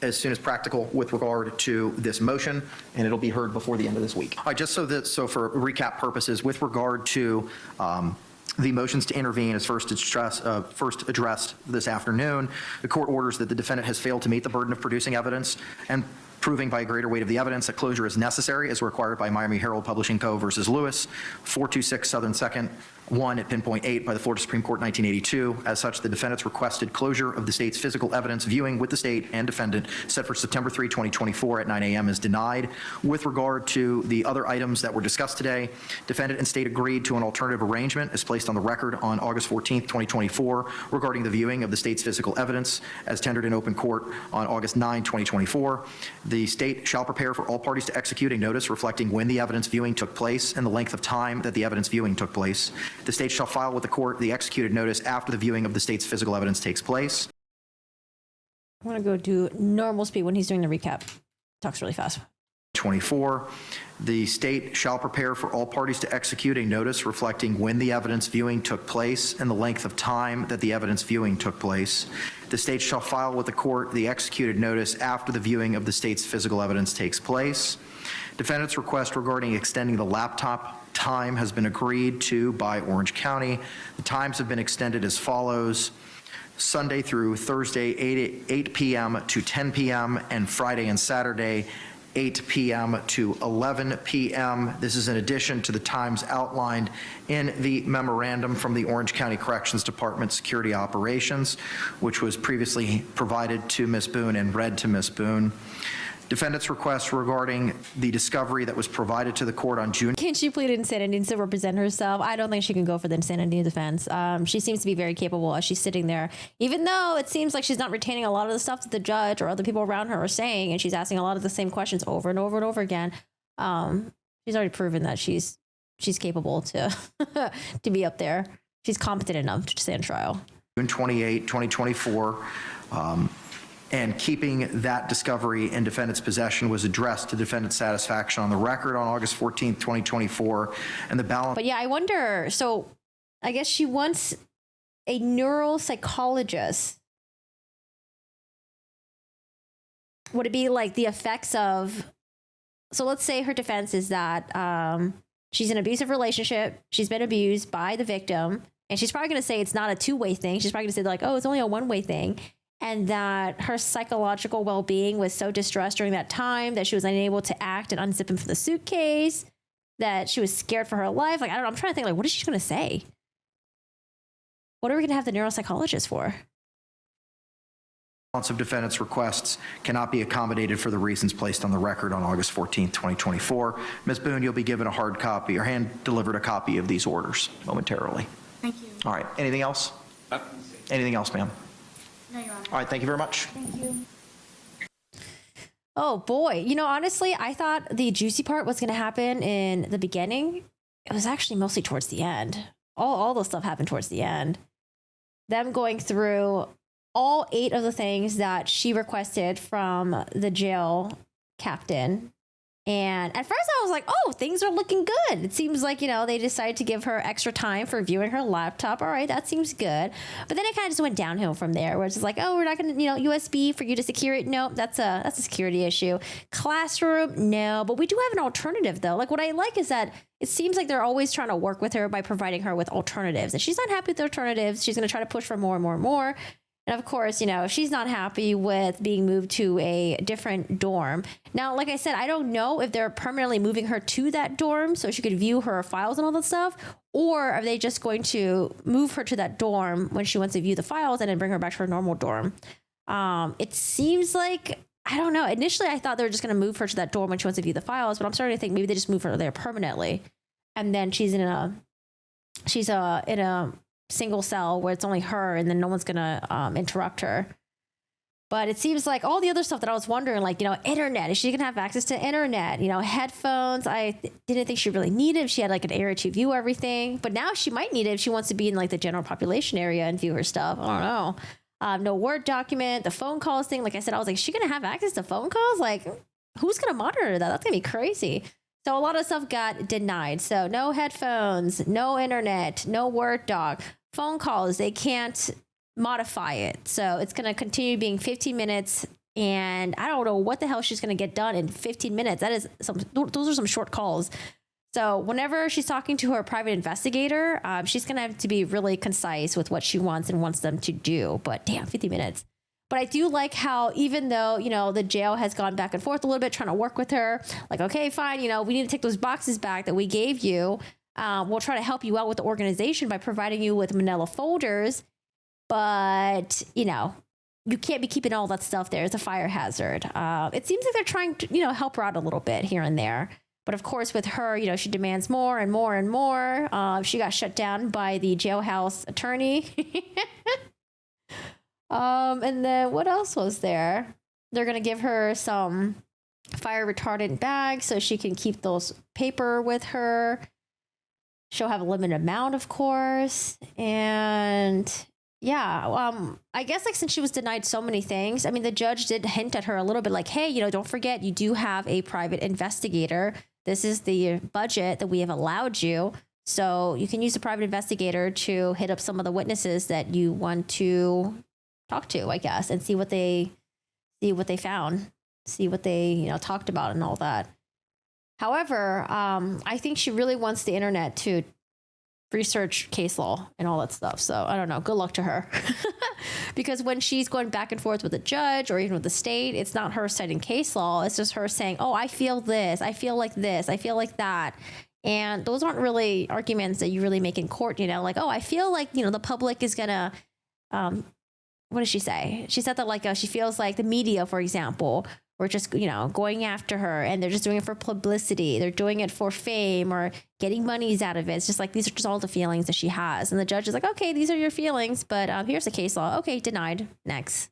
as soon as practical with regard to this motion, and it'll be heard before the end of this week. All right, just so for recap purposes, with regard to the motions to intervene as first addressed this afternoon, the court orders that the defendant has failed to meet the burden of producing evidence and proving by a greater weight of the evidence that closure is necessary as required by Miami Herald Publishing Co. versus Lewis, 426 Southern 2nd, 1 at pinpoint 8 by the Florida Supreme Court 1982. As such, the defendant's requested closure of the state's physical evidence viewing with the state and defendant set for September 3, 2024 at 9 a.m. is denied. With regard to the other items that were discussed today, defendant and state agreed to an alternative arrangement as placed on the record on August 14, 2024 regarding the viewing of the state's physical evidence as tendered in open court on August 9, 2024. The state shall prepare for all parties to execute a notice reflecting when the evidence viewing took place and the length of time that the evidence viewing took place. The state shall file with the court the executed notice after the viewing of the state's physical evidence takes place. I'm going to go do normal speed when he's doing the recap. Talks really fast. 24, the state shall prepare for all parties to execute a notice reflecting when the evidence viewing took place and the length of time that the evidence viewing took place. The state shall file with the court the executed notice after the viewing of the state's physical evidence takes place. Defendant's request regarding extending the laptop time has been agreed to by Orange County. The times have been extended as follows: Sunday through Thursday, 8 p.m. to 10 p.m., and Friday and Saturday, 8 p.m. to 11 p.m. This is in addition to the times outlined in the memorandum from the Orange County Corrections Department Security Operations, which was previously provided to Ms. Boone and read to Ms. Boone. Defendant's request regarding the discovery that was provided to the court on June. Can she plead insanity to represent herself? I don't think she can go for the insanity defense. She seems to be very capable as she's sitting there, even though it seems like she's not retaining a lot of the stuff that the judge or other people around her are saying, and she's asking a lot of the same questions over and over and over again. She's already proven that she's capable to to be up there. She's competent enough to stand trial. June 28, 2024. And keeping that discovery in defendant's possession was addressed to defendant's satisfaction on the record on August 14th, 2024. And the balance. But yeah, I wonder, so I guess she wants a neuropsychologist. Would it be like the effects of, so let's say her defense is that she's in an abusive relationship, she's been abused by the victim, and she's probably going to say it's not a two-way thing. She's probably going to say like, oh, it's only a one-way thing. And that her psychological well-being was so distressed during that time that she was unable to act and unzip him from the suitcase, that she was scared for her life. Like, I don't know. I'm trying to think, like, what is she going to say? What are we going to have the neuropsychologist for? Of defendant's requests cannot be accommodated for the reasons placed on the record on August 14th, 2024. Ms. Boone, you'll be given a hard copy or hand-delivered a copy of these orders momentarily. Thank you. All right. Anything else? Anything else, ma'am? No, Your Honor. All right. Thank you very much. Thank you. Oh, boy. You know, honestly, I thought the juicy part was going to happen in the beginning. It was actually mostly towards the end. All the stuff happened towards the end. Them going through all 8 of the things that she requested from the jail captain. And at first I was like, oh, things are looking good. It seems like, you know, they decided to give her extra time for viewing her laptop. All right, that seems good. But then it kind of just went downhill from there, where it's just like, oh, we're not going to, you know, USB for you to secure it. Nope, that's a security issue. Classroom, no. But we do have an alternative, though. Like, what I like is that it seems like they're always trying to work with her by providing her with alternatives. And she's not happy with the alternatives. She's going to try to push for more and more and more. And of course, you know, she's not happy with being moved to a different dorm. Now, like I said, I don't know if they're permanently moving her to that dorm so she could view her files and all that stuff, or are they just going to move her to that dorm when she wants to view the files and then bring her back to her normal dorm? It seems like, I don't know. Initially, I thought they were just going to move her to that dorm when she wants to view the files, but I'm starting to think maybe they just move her there permanently. And then she's in a single cell where it's only her and then no one's gonna interrupt her. But it seems like all the other stuff that I was wondering, like, you know, internet, is she gonna have access to internet? You know, headphones, I didn't think she really needed if she had like an area to view everything, but now she might need it if she wants to be in like the general population area and view her stuff. I don't know. No Word document, the phone calls thing, like I said, I was like, is she gonna have access to phone calls? Like, who's gonna monitor that? That's gonna be crazy. So a lot of stuff got denied. So no headphones, no internet, no Word doc. Phone calls, they can't modify it. So it's going to continue being 15 minutes And I don't know what the hell she's going to get done in 15 minutes. Those are some short calls. So whenever she's talking to her private investigator, she's going to have to be really concise with what she wants and wants them to do. But damn, 50 minutes. But I do like how, even though, the jail has gone back and forth a little bit trying to work with her, like, okay, fine, we need to take those boxes back that we gave you. We'll try to help you out with the organization by providing you with manila folders. But, you can't be keeping all that stuff there. It's a fire hazard. It seems like they're trying to, help her out a little bit here and there. But of course, with her, she demands more and more and more. She got shut down by the jailhouse attorney. And then what else was there? They're going to give her some fire retardant bags so she can keep those paper with her. She'll have a limited amount, of course. And yeah, I guess since she was denied so many things, the judge did hint at her a little bit like, hey, don't forget, you do have a private investigator. This is the budget that we have allowed you. So you can use the private investigator to hit up some of the witnesses that you want to talk to, I guess, and see what they found, see what they, talked about and all that. However, I think she really wants the internet to research case law and all that stuff. So I don't know. Good luck to her. Because when she's going back and forth with the judge or even with the state, it's not her citing case law. It's just her saying, oh, I feel this. I feel like this. I feel like that. And those aren't really arguments that you really make in court, like, oh, I feel like, the public is going to, what did she say? She said that she feels like the media, for example, were just, going after her and they're just doing it for publicity. They're doing it for fame or getting monies out of it. It's just like, these are just all the feelings that she has. And the judge is like, okay, these are your feelings, but here's the case law. Okay, denied. Next.